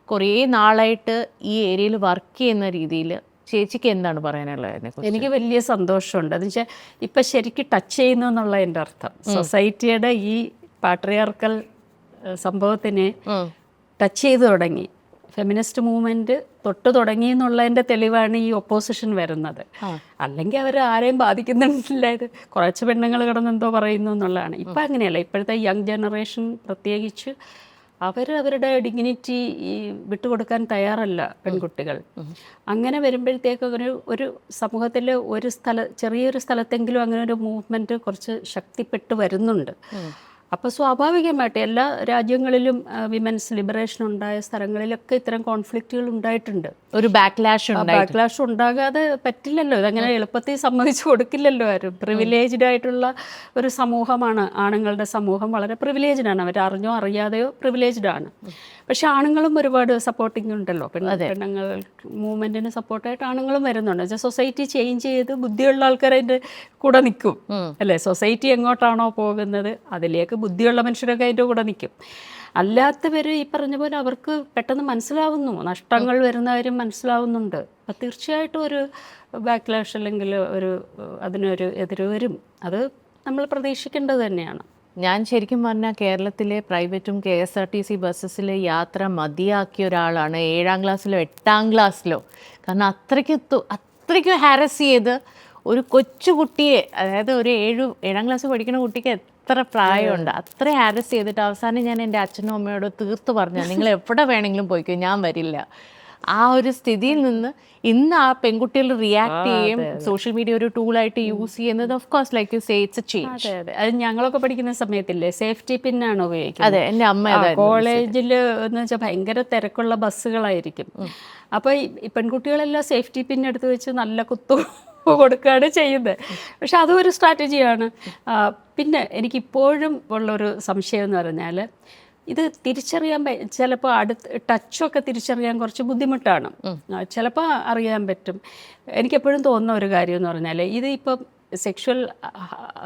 കുറേ നാളായിട്ട് ഈ ഏരിയയിൽ വർക്ക് ചെയ്യുന്ന രീതിയിൽ ചേച്ചിക്ക് എന്താണ് പറയാനുള്ളത് അതിനെക്കുറിച്ച്? എനിക്ക് വലിയ സന്തോഷമുണ്ട്. എന്ന് വെച്ചാൽ ഇപ്പം ശരിക്കും ടച്ച് ചെയ്യുന്നു എന്നുള്ള എൻ്റെ അർത്ഥം. സൊസൈറ്റിയുടെ ഈ പാട്രിയാർക്കൽ സംഭവത്തിനെ ടച്ച് ചെയ്തു തുടങ്ങി. ഫെമിനിസ്റ്റ് മൂവ്മെൻറ്റ് തൊട്ട് തുടങ്ങി എന്നുള്ളതിൻ്റെ തെളിവാണ് ഈ ഒപ്പോസിഷൻ വരുന്നത്. അല്ലെങ്കിൽ അവർ ആരെയും ബാധിക്കുന്നില്ല. ഇത് കുറച്ച് പെണ്ണുങ്ങൾ കിടന്നെന്തോ പറയുന്നു എന്നുള്ളതാണ്. ഇപ്പം അങ്ങനെയല്ല. ഇപ്പോഴത്തെ യങ് ജനറേഷൻ പ്രത്യേകിച്ച് അവരുടെ ഡിഗ്നിറ്റി വിട്ടുകൊടുക്കാൻ തയ്യാറല്ല പെൺകുട്ടികൾ. അങ്ങനെ വരുമ്പോഴത്തേക്ക് ഒരു സമൂഹത്തിൽ ചെറിയൊരു സ്ഥലത്തെങ്കിലും അങ്ങനെ ഒരു മൂവ്മെൻറ്റ് കുറച്ച് ശക്തിപ്പെട്ട് വരുന്നുണ്ട്. അപ്പോൾ സ്വാഭാവികമായിട്ട് എല്ലാ രാജ്യങ്ങളിലും വിമൻസ് ലിബറേഷൻ ഉണ്ടായ സ്ഥലങ്ങളിലൊക്കെ ഇത്തരം കോൺഫ്ലിക്റ്റുകൾ ഉണ്ടായിട്ടുണ്ട്. ഒരു ബാക്ക്ലാഷ് ഉണ്ടാകാതെ പറ്റില്ലല്ലോ. ഇതങ്ങനെ എളുപ്പത്തിൽ സമ്മതിച്ചു കൊടുക്കില്ലല്ലോ ആരും. പ്രിവിലേജ്ഡ് ആയിട്ടുള്ള ഒരു സമൂഹമാണ് ആണുങ്ങളുടെ സമൂഹം. വളരെ പ്രിവിലേജ്ഡാണ്. അവർ അറിഞ്ഞോ അറിയാതെയോ പ്രിവിലേജ്ഡ് ആണ്. പക്ഷെ ആണുങ്ങളും ഒരുപാട് സപ്പോർട്ടിങ് ഉണ്ടല്ലോ. പെണ്ണുങ്ങൾ മൂവ്മെൻറ്റിന് സപ്പോർട്ടായിട്ട് ആണുങ്ങളും വരുന്നുണ്ട്. വെച്ചാൽ സൊസൈറ്റി ചേഞ്ച് ചെയ്ത് ബുദ്ധിയുള്ള ആൾക്കാർ അതിൻ്റെ കൂടെ നിൽക്കും അല്ലേ. സൊസൈറ്റി എങ്ങോട്ടാണോ പോകുന്നത് അതിലേക്ക് ബുദ്ധിയുള്ള മനുഷ്യരൊക്കെ അതിൻ്റെ കൂടെ നിൽക്കും. അല്ലാത്തവർ ഈ പറഞ്ഞ പോലെ അവർക്ക് പെട്ടെന്ന് മനസ്സിലാവുന്നു, നഷ്ടങ്ങൾ വരുന്ന കാര്യം മനസ്സിലാവുന്നുണ്ട്. അപ്പം തീർച്ചയായിട്ടും ഒരു ബാക്ക്ലാഷ് അല്ലെങ്കിൽ അതിനൊരു എതിര് വരും. അത് നമ്മൾ പ്രതീക്ഷിക്കേണ്ടത് തന്നെയാണ്. ഞാൻ ശരിക്കും പറഞ്ഞാൽ കേരളത്തിലെ പ്രൈവറ്റും KSRTC ബസ്സസിൽ യാത്ര മതിയാക്കിയ ഒരാളാണ് 7ാം ക്ലാസ്സിലോ 8ാം ക്ലാസ്സിലോ. കാരണം അത്രയ്ക്കും ഹാരസ് ചെയ്ത് ഒരു കൊച്ചുകുട്ടിയെ, അതായത് ഒരു 7ാം ക്ലാസ് പഠിക്കുന്ന കുട്ടിക്ക് എത്ര പ്രായമുണ്ട്, അത്ര ഹാരസ് ചെയ്തിട്ട് അവസാനം ഞാൻ എൻ്റെ അച്ഛനും അമ്മയോട് തീർത്ത് പറഞ്ഞു, നിങ്ങൾ എവിടെ വേണമെങ്കിലും പോയിക്കോ, ഞാൻ വരില്ല. ആ ഒരു സ്ഥിതിയിൽ നിന്ന് ഇന്ന് ആ പെൺകുട്ടികൾ റിയാക്ട് ചെയ്യും, സോഷ്യൽ മീഡിയ ഒരു ടൂളായിട്ട് യൂസ് ചെയ്യുന്നത്. Of course like you say it's A change. അതെ, അത് ഞങ്ങളൊക്കെ പഠിക്കുന്ന സമയത്തില്ലേ സേഫ്റ്റി പിന്നാണ് ഉപയോഗിക്കുന്നത്. അതെ, എൻ്റെ അമ്മ കോളേജിൽ എന്ന് വെച്ചാൽ ഭയങ്കര തിരക്കുള്ള ബസ്സുകളായിരിക്കും. അപ്പോൾ ഈ പെൺകുട്ടികളെല്ലാം സേഫ്റ്റി പിൻ എടുത്ത് വെച്ച് നല്ല കുത്തു കൊടുക്കുകയാണ് ചെയ്യുന്നത്. പക്ഷെ അതും ഒരു സ്ട്രാറ്റജിയാണ്. പിന്നെ എനിക്കിപ്പോഴും ഉള്ളൊരു സംശയം എന്ന് പറഞ്ഞാൽ ഇത് തിരിച്ചറിയാൻ ചിലപ്പോൾ ടച്ചൊക്കെ തിരിച്ചറിയാൻ കുറച്ച് ബുദ്ധിമുട്ടാണ്. ചിലപ്പോൾ അറിയാൻ പറ്റും. എനിക്കെപ്പോഴും തോന്നുന്ന ഒരു കാര്യം എന്ന് പറഞ്ഞാൽ ഇത് ഇപ്പം സെക്ഷൽ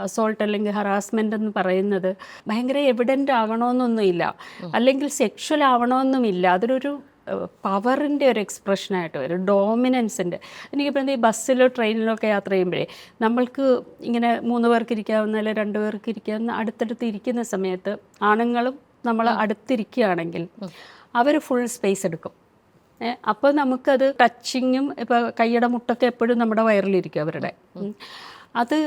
അസോൾട്ട് അല്ലെങ്കിൽ ഹറാസ്മെൻ്റ് എന്ന് പറയുന്നത് ഭയങ്കര എവിഡൻ്റ് ആകണമെന്നൊന്നുമില്ല, അല്ലെങ്കിൽ സെക്ഷൽ ആവണമെന്നുമില്ല. അതൊരു പവറിൻ്റെ ഒരു എക്സ്പ്രഷനായിട്ട് വരും, ഡോമിനൻസിൻ്റെ. എനിക്കിപ്പോൾ ഈ ബസ്സിലോ ട്രെയിനിലോ ഒക്കെ യാത്ര ചെയ്യുമ്പോഴേ നമ്മൾക്ക് ഇങ്ങനെ 3 പേർക്ക് ഇരിക്കാവുന്ന അല്ലെങ്കിൽ 2 പേർക്ക് ഇരിക്കാവുന്ന അടുത്തടുത്ത് ഇരിക്കുന്ന സമയത്ത് ആണുങ്ങളും നമ്മൾ അടുത്തിരിക്കുകയാണെങ്കിൽ അവർ ഫുൾ സ്പേസ് എടുക്കും. അപ്പോൾ നമുക്കത് ടച്ചിങ്ങും ഇപ്പോൾ കൈയുടെ മുട്ടൊക്കെ എപ്പോഴും നമ്മുടെ വയറിലിരിക്കും അവരുടെ. അത്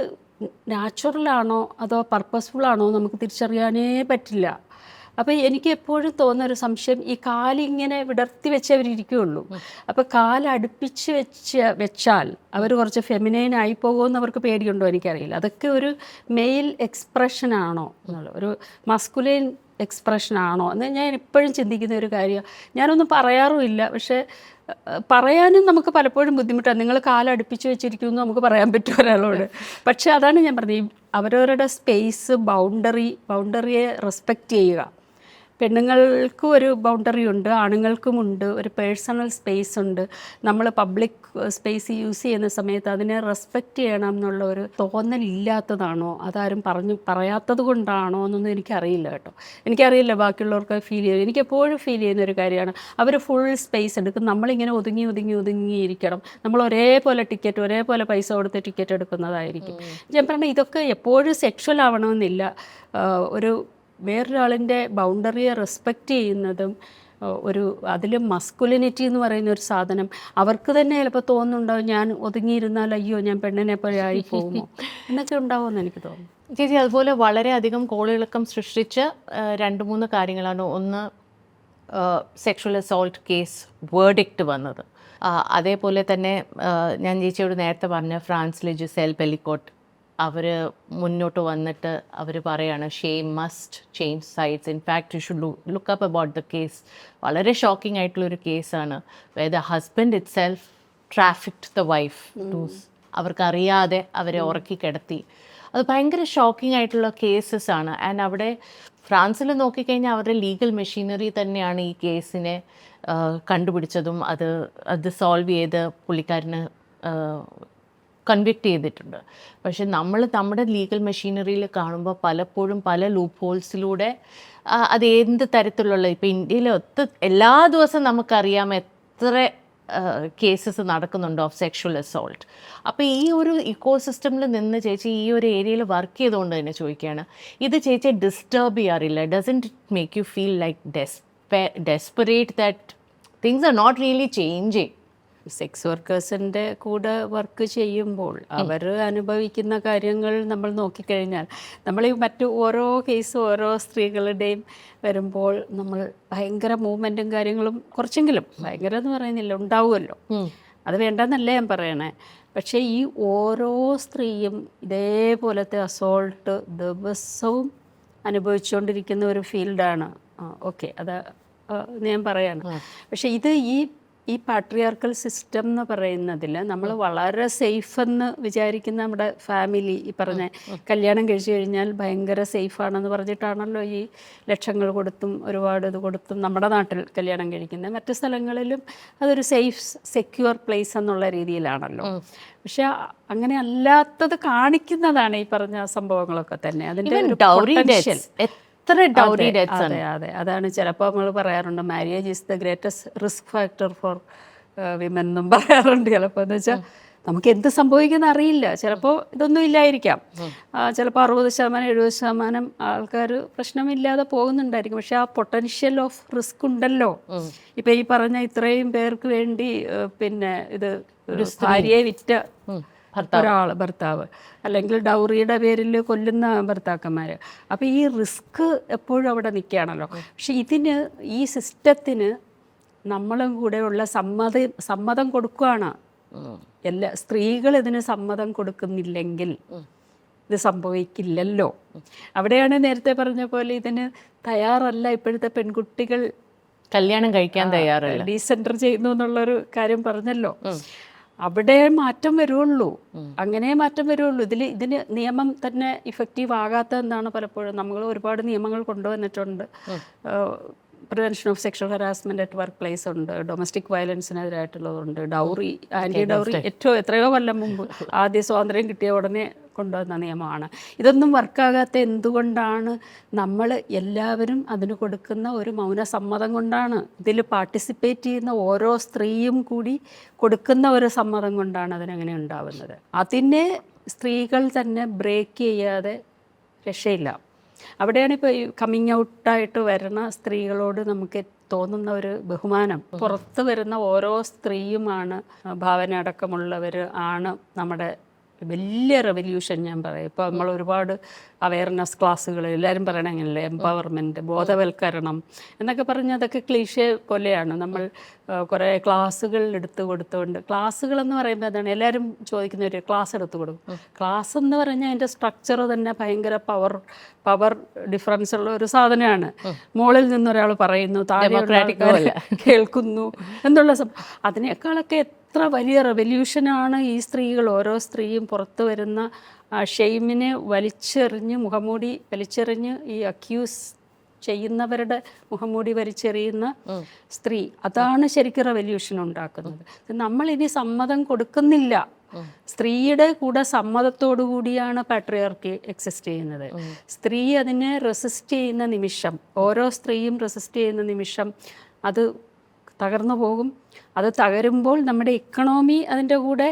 നാച്ചുറലാണോ അതോ പർപ്പസ്ഫുള്ളാണോ നമുക്ക് തിരിച്ചറിയാനേ പറ്റില്ല. അപ്പോൾ എനിക്ക് എപ്പോഴും തോന്നുന്നൊരു സംശയം, ഈ കാലിങ്ങനെ വിടർത്തി വെച്ചവരിയ്ക്കുകയുള്ളൂ. അപ്പോൾ കാലടുപ്പിച്ച് വെച്ചാൽ അവർ കുറച്ച് ഫെമിനൈനായി പോകുമെന്ന് അവർക്ക് പേടിയുണ്ടോ എനിക്കറിയില്ല. അതൊക്കെ ഒരു മെയിൽ എക്സ്പ്രഷനാണോ എന്നുള്ള ഒരു മസ്കുലൈൻ എക്സ്പ്രഷനാണോ എന്ന് ഞാൻ എപ്പോഴും ചിന്തിക്കുന്ന ഒരു കാര്യമാണ്. ഞാനൊന്നും പറയാറുമില്ല, പക്ഷേ പറയാനും നമുക്ക് പലപ്പോഴും ബുദ്ധിമുട്ടാണ്. നിങ്ങൾ കാലടുപ്പിച്ച് വെച്ചിരിക്കുമെന്ന് നമുക്ക് പറയാൻ പറ്റും ഒരാളോട്. പക്ഷേ അതാണ് ഞാൻ പറഞ്ഞത്, അവരവരുടെ സ്പേസ് ബൗണ്ടറിയെ റെസ്പെക്റ്റ് ചെയ്യുക. പെണ്ണുങ്ങൾക്കും ഒരു ബൗണ്ടറി ഉണ്ട്, ആണുങ്ങൾക്കുമുണ്ട്. ഒരു പേഴ്സണൽ സ്പേസ് ഉണ്ട്. നമ്മൾ പബ്ലിക് സ്പേസ് യൂസ് ചെയ്യുന്ന സമയത്ത് അതിനെ റെസ്പെക്റ്റ് ചെയ്യണം എന്നുള്ള ഒരു തോന്നലില്ലാത്തതാണോ, അതാരും പറയാത്തത് കൊണ്ടാണോ എന്നൊന്നും എനിക്കറിയില്ല കേട്ടോ. എനിക്കറിയില്ല ബാക്കിയുള്ളവർക്ക് ഫീൽ ചെയ്യും. എനിക്കെപ്പോഴും ഫീൽ ചെയ്യുന്ന ഒരു കാര്യമാണ്, അവർ ഫുൾ സ്പേസ് എടുക്കും, നമ്മളിങ്ങനെ ഒതുങ്ങിയിരിക്കണം. നമ്മൾ ഒരേപോലെ പൈസ കൊടുത്ത് ടിക്കറ്റ് എടുക്കുന്നതായിരിക്കും. ഞാൻ പറഞ്ഞാൽ ഇതൊക്കെ എപ്പോഴും സെക്ഷൽ ആവണമെന്നില്ല. ഒരു വേറൊരാളിൻ്റെ ബൗണ്ടറിയെ റെസ്പെക്റ്റ് ചെയ്യുന്നതും അതിൽ മസ്കുലിനിറ്റി എന്ന് പറയുന്ന ഒരു സാധനം അവർക്ക് തന്നെ ചിലപ്പോൾ തോന്നുന്നുണ്ടാവും, ഞാൻ ഒതുങ്ങിയിരുന്നാൽ അയ്യോ ഞാൻ പെണ്ണിനെ പോലെ ആയി പോകുമോ എന്നൊക്കെ ഉണ്ടാവുമെന്ന് എനിക്ക് തോന്നുന്നു. ചേച്ചി, അതുപോലെ വളരെയധികം കോളിളക്കം സൃഷ്ടിച്ച 2-3 കാര്യങ്ങളാണ്. ഒന്ന്, സെക്ഷൽ അസോൾട്ട് കേസ് വേർഡിക്റ്റ് വന്നത്. അതേപോലെ തന്നെ ഞാൻ ചേച്ചിയോട് നേരത്തെ പറഞ്ഞ ഫ്രാൻസിലെ ജിസേൽ പെല്ലിക്കോട്ട്, അവർ മുന്നോട്ട് വന്നിട്ട് അവർ പറയാണ് shame must change sides. In fact you should look up about the case. വളരെ ഷോക്കിംഗ് ആയിട്ടുള്ളൊരു കേസാണ്. Where the husband itself trafficked the wife to, അവർക്കറിയാതെ അവരെ ഉറക്കി കിടത്തി. അത് ഭയങ്കര ഷോക്കിംഗ് ആയിട്ടുള്ള കേസസ് ആണ്. ആൻഡ് അവിടെ ഫ്രാൻസിൽ നോക്കിക്കഴിഞ്ഞാൽ അവരുടെ ലീഗൽ മെഷീനറി തന്നെയാണ് ഈ കേസിനെ കണ്ടുപിടിച്ചതും അത് സോൾവ് ചെയ്ത് പുള്ളിക്കാരന് കൺവിക്റ്റ് ചെയ്തിട്ടുണ്ട്. പക്ഷെ നമ്മൾ നമ്മുടെ ലീഗൽ മെഷീനറിയിൽ കാണുമ്പോൾ പലപ്പോഴും പല ലൂപ്പ് ഹോൾസിലൂടെ അത് എന്ത് തരത്തിലുള്ള, ഇപ്പോൾ ഇന്ത്യയിൽ എല്ലാ ദിവസവും നമുക്കറിയാം എത്ര കേസസ് നടക്കുന്നുണ്ട് ഓഫ് സെക്ഷുവൽ അസോൾട്ട്. അപ്പോൾ ഈ ഒരു ഇക്കോ സിസ്റ്റമിൽ നിന്ന് ചേച്ചി ഈ ഒരു ഏരിയയിൽ വർക്ക് ചെയ്തുകൊണ്ട് തന്നെ ചോദിക്കുകയാണ്, ഇത് ചേച്ചിയെ ഡിസ്റ്റർബ് ചെയ്യാറില്ല? Doesn't it make you feel like desperate that things are not really changing? Sex വർക്കേഴ്സിൻ്റെ കൂടെ വർക്ക് ചെയ്യുമ്പോൾ അവർ അനുഭവിക്കുന്ന കാര്യങ്ങൾ നമ്മൾ നോക്കിക്കഴിഞ്ഞാൽ, നമ്മൾ ഈ മറ്റു ഓരോ കേസും ഓരോ സ്ത്രീകളുടെയും വരുമ്പോൾ നമ്മൾ ഭയങ്കര മൂവ്മെൻറ്റും കാര്യങ്ങളും കുറച്ചെങ്കിലും, ഭയങ്കര എന്ന് പറയുന്നില്ല, ഉണ്ടാവുമല്ലോ. അത് വേണ്ടെന്നല്ല ഞാൻ പറയണേ. പക്ഷേ ഈ ഓരോ സ്ത്രീയും ഇതേപോലത്തെ അസോൾട്ട് ദിവസവും അനുഭവിച്ചുകൊണ്ടിരിക്കുന്ന ഒരു ഫീൽഡാണ്. ഓക്കെ, അത് ഞാൻ പറയാണ്. പക്ഷേ ഇത് ഈ പാട്രിയാർക്കൽ സിസ്റ്റം എന്ന് പറയുന്നതിൽ നമ്മൾ വളരെ സേഫ് എന്ന് വിചാരിക്കുന്ന നമ്മുടെ ഫാമിലി, ഈ പറഞ്ഞ കല്യാണം കഴിച്ചു കഴിഞ്ഞാൽ ഭയങ്കര സേഫാണെന്ന് പറഞ്ഞിട്ടാണല്ലോ ഈ ലക്ഷങ്ങൾ കൊടുത്തും ഒരുപാട് ഇത് കൊടുത്തും നമ്മുടെ നാട്ടിൽ കല്യാണം കഴിക്കുന്നത്. മറ്റു സ്ഥലങ്ങളിലും അതൊരു സേഫ് സെക്യൂർ പ്ലേസ് എന്നുള്ള രീതിയിലാണല്ലോ. പക്ഷെ അങ്ങനെ അല്ലാത്തത് കാണിക്കുന്നതാണ് ഈ പറഞ്ഞ സംഭവങ്ങളൊക്കെ തന്നെ. അതിൻ്റെ പൊട്ടൻഷ്യൽ. അതെ, അതാണ് ചിലപ്പോൾ നമ്മൾ പറയാറുണ്ട് marriage is the greatest risk factor for women എന്നും പറയാറുണ്ട്. ചിലപ്പോൾ എന്ന് വെച്ചാൽ നമുക്ക് എന്ത് സംഭവിക്കുന്ന അറിയില്ല. ചിലപ്പോൾ ഇതൊന്നും ഇല്ലായിരിക്കാം, ചിലപ്പോൾ 60% 70% ആൾക്കാർ പ്രശ്നമില്ലാതെ പോകുന്നുണ്ടായിരിക്കും. പക്ഷെ ആ പൊട്ടൻഷ്യൽ ഓഫ് റിസ്ക് ഉണ്ടല്ലോ. ഇപ്പം ഈ പറഞ്ഞ ഇത്രയും പേർക്ക് വേണ്ടി പിന്നെ ഇത് ഭാര്യയെ വിറ്റ ഭർത്താവ്, അല്ലെങ്കിൽ ഡൗറിയുടെ പേരിൽ കൊല്ലുന്ന ഭർത്താക്കന്മാർ. അപ്പോൾ ഈ റിസ്ക് എപ്പോഴും അവിടെ നിൽക്കുകയാണല്ലോ. പക്ഷെ ഇതിന്, ഈ സിസ്റ്റത്തിന് നമ്മളും കൂടെയുള്ള സമ്മതം കൊടുക്കുകയാണ്. എല്ലാ സ്ത്രീകൾ ഇതിന് സമ്മതം കൊടുക്കുന്നില്ലെങ്കിൽ ഇത് സംഭവിക്കില്ലല്ലോ. അവിടെയാണ് നേരത്തെ പറഞ്ഞ പോലെ ഇതിന് തയ്യാറല്ല ഇപ്പോഴത്തെ പെൺകുട്ടികൾ. കല്യാണം കഴിക്കാൻ തയ്യാറല്ല, ഡീസെൻറ്റർ ചെയ്യുന്നു എന്നുള്ളൊരു കാര്യം പറഞ്ഞല്ലോ. അവിടെ മാറ്റം വരുള്ളൂ, അങ്ങനെ മാറ്റം വരുള്ളൂ. ഇതിന് നിയമം തന്നെ ഇഫക്റ്റീവ് ആകാത്തതെന്നാണ് പലപ്പോഴും. നമ്മൾ ഒരുപാട് നിയമങ്ങൾ കൊണ്ടുവന്നിട്ടുണ്ട്. Prevention of sexual harassment at work place ഉണ്ട്, ഡൊമസ്റ്റിക് വയലൻസിനെതിരായിട്ടുള്ളതുണ്ട്, ഡൗറി, ആൻറ്റി ഡൗറി എത്രയോ കൊല്ലം മുമ്പ് ആദ്യ സ്വാതന്ത്ര്യം കിട്ടിയ ഉടനെ കൊണ്ടുവന്ന നിയമമാണ്. ഇതൊന്നും വർക്കാകാത്ത എന്തുകൊണ്ടാണ്? നമ്മൾ എല്ലാവരും അതിന് കൊടുക്കുന്ന ഒരു മൗനസമ്മതം കൊണ്ടാണ്. ഇതിൽ പാർട്ടിസിപ്പേറ്റ് ചെയ്യുന്ന ഓരോ സ്ത്രീയും കൂടി കൊടുക്കുന്ന ഒരു സമ്മതം കൊണ്ടാണ് അതിനങ്ങനെ ഉണ്ടാവുന്നത്. അതിനെ സ്ത്രീകൾ തന്നെ ബ്രേക്ക് ചെയ്യാതെ രക്ഷയില്ല. അവിടെയാണ് ഇപ്പോൾ ഈ കമ്മിങ് ഔട്ടായിട്ട് വരുന്ന സ്ത്രീകളോട് നമുക്ക് തോന്നുന്ന ഒരു ബഹുമാനം. പുറത്ത് വരുന്ന ഓരോ സ്ത്രീയുമാണ്, ഭാവന അടക്കമുള്ളവർ ആണ് നമ്മുടെ വലിയ റെവല്യൂഷൻ. ഞാൻ പറയും, ഇപ്പോൾ നമ്മൾ ഒരുപാട് അവയർനെസ് ക്ലാസ്സുകൾ, എല്ലാവരും പറയണ അങ്ങനെയല്ലേ, എംപവർമെൻറ്റ്, ബോധവൽക്കരണം എന്നൊക്കെ പറഞ്ഞ് അതൊക്കെ ക്ലീഷേ പോലെയാണ്. നമ്മൾ കുറേ ക്ലാസ്സുകൾ എടുത്ത് കൊടുത്തുകൊണ്ട്, ക്ലാസ്സുകളെന്ന് പറയുമ്പോൾ അതാണ് എല്ലാവരും ചോദിക്കുന്ന ഒരു ക്ലാസ് എടുത്ത് കൊടുക്കും. ക്ലാസ് എന്ന് പറഞ്ഞാൽ അതിൻ്റെ സ്ട്രക്ചർ തന്നെ ഭയങ്കര പവർ ഡിഫറൻസ് ഉള്ള ഒരു സാധനമാണ്. മുകളിൽ നിന്നൊരാൾ പറയുന്നു, താഴെ കേൾക്കുന്നു എന്നുള്ള അതിനേക്കാളൊക്കെ എത്ര വലിയ റെവല്യൂഷനാണ് ഈ സ്ത്രീകൾ, ഓരോ സ്ത്രീയും പുറത്തു വരുന്ന ഷെയിമിനെ വലിച്ചെറിഞ്ഞ്, മുഖംമൂടി വലിച്ചെറിഞ്ഞ്, ഈ അക്യൂസ് ചെയ്യുന്നവരുടെ മുഖംമൂടി വലിച്ചെറിയുന്ന സ്ത്രീ, അതാണ് ശരിക്കും റെവല്യൂഷൻ ഉണ്ടാക്കുന്നത്. നമ്മളിനി സമ്മതം കൊടുക്കുന്നില്ല. സ്ത്രീയുടെ കൂടെ സമ്മതത്തോടു കൂടിയാണ് പാട്രിയാർക്കി എക്സിസ്റ്റ് ചെയ്യുന്നത്. സ്ത്രീ അതിനെ റെസിസ്റ്റ് ചെയ്യുന്ന നിമിഷം, ഓരോ സ്ത്രീയും റെസിസ്റ്റ് ചെയ്യുന്ന നിമിഷം അത് തകർന്നു പോകും. അത് തകരുമ്പോൾ നമ്മുടെ ഇക്കണോമി അതിൻ്റെ കൂടെ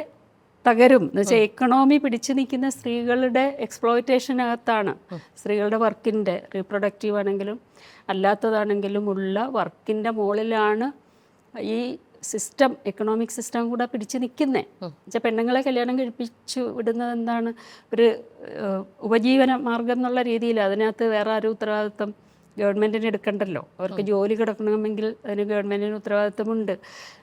തകരും. എന്ന് വെച്ചാൽ ഇക്കണോമി പിടിച്ചു നിൽക്കുന്ന സ്ത്രീകളുടെ എക്സ്പ്ലോയിറ്റേഷനകത്താണ്. സ്ത്രീകളുടെ വർക്കിൻ്റെ, റീപ്രൊഡക്റ്റീവ് ആണെങ്കിലും അല്ലാത്തതാണെങ്കിലും ഉള്ള വർക്കിൻ്റെ മുകളിലാണ് ഈ സിസ്റ്റം, എക്കണോമിക് സിസ്റ്റം കൂടെ പിടിച്ചു നിൽക്കുന്നത്. വെച്ചാൽ പെണ്ണുങ്ങളെ കല്യാണം കഴിപ്പിച്ചു വിടുന്നത് എന്താണ്, ഒരു ഉപജീവന മാർഗം എന്നുള്ള രീതിയിൽ. അതിനകത്ത് വേറെ ആരും ഉത്തരവാദിത്വം ഗവൺമെൻറ്റിന് എടുക്കണ്ടല്ലോ. അവർക്ക് ജോലി കിടക്കണമെങ്കിൽ അതിന് ഗവൺമെൻറ്റിന് ഉത്തരവാദിത്വമുണ്ട്.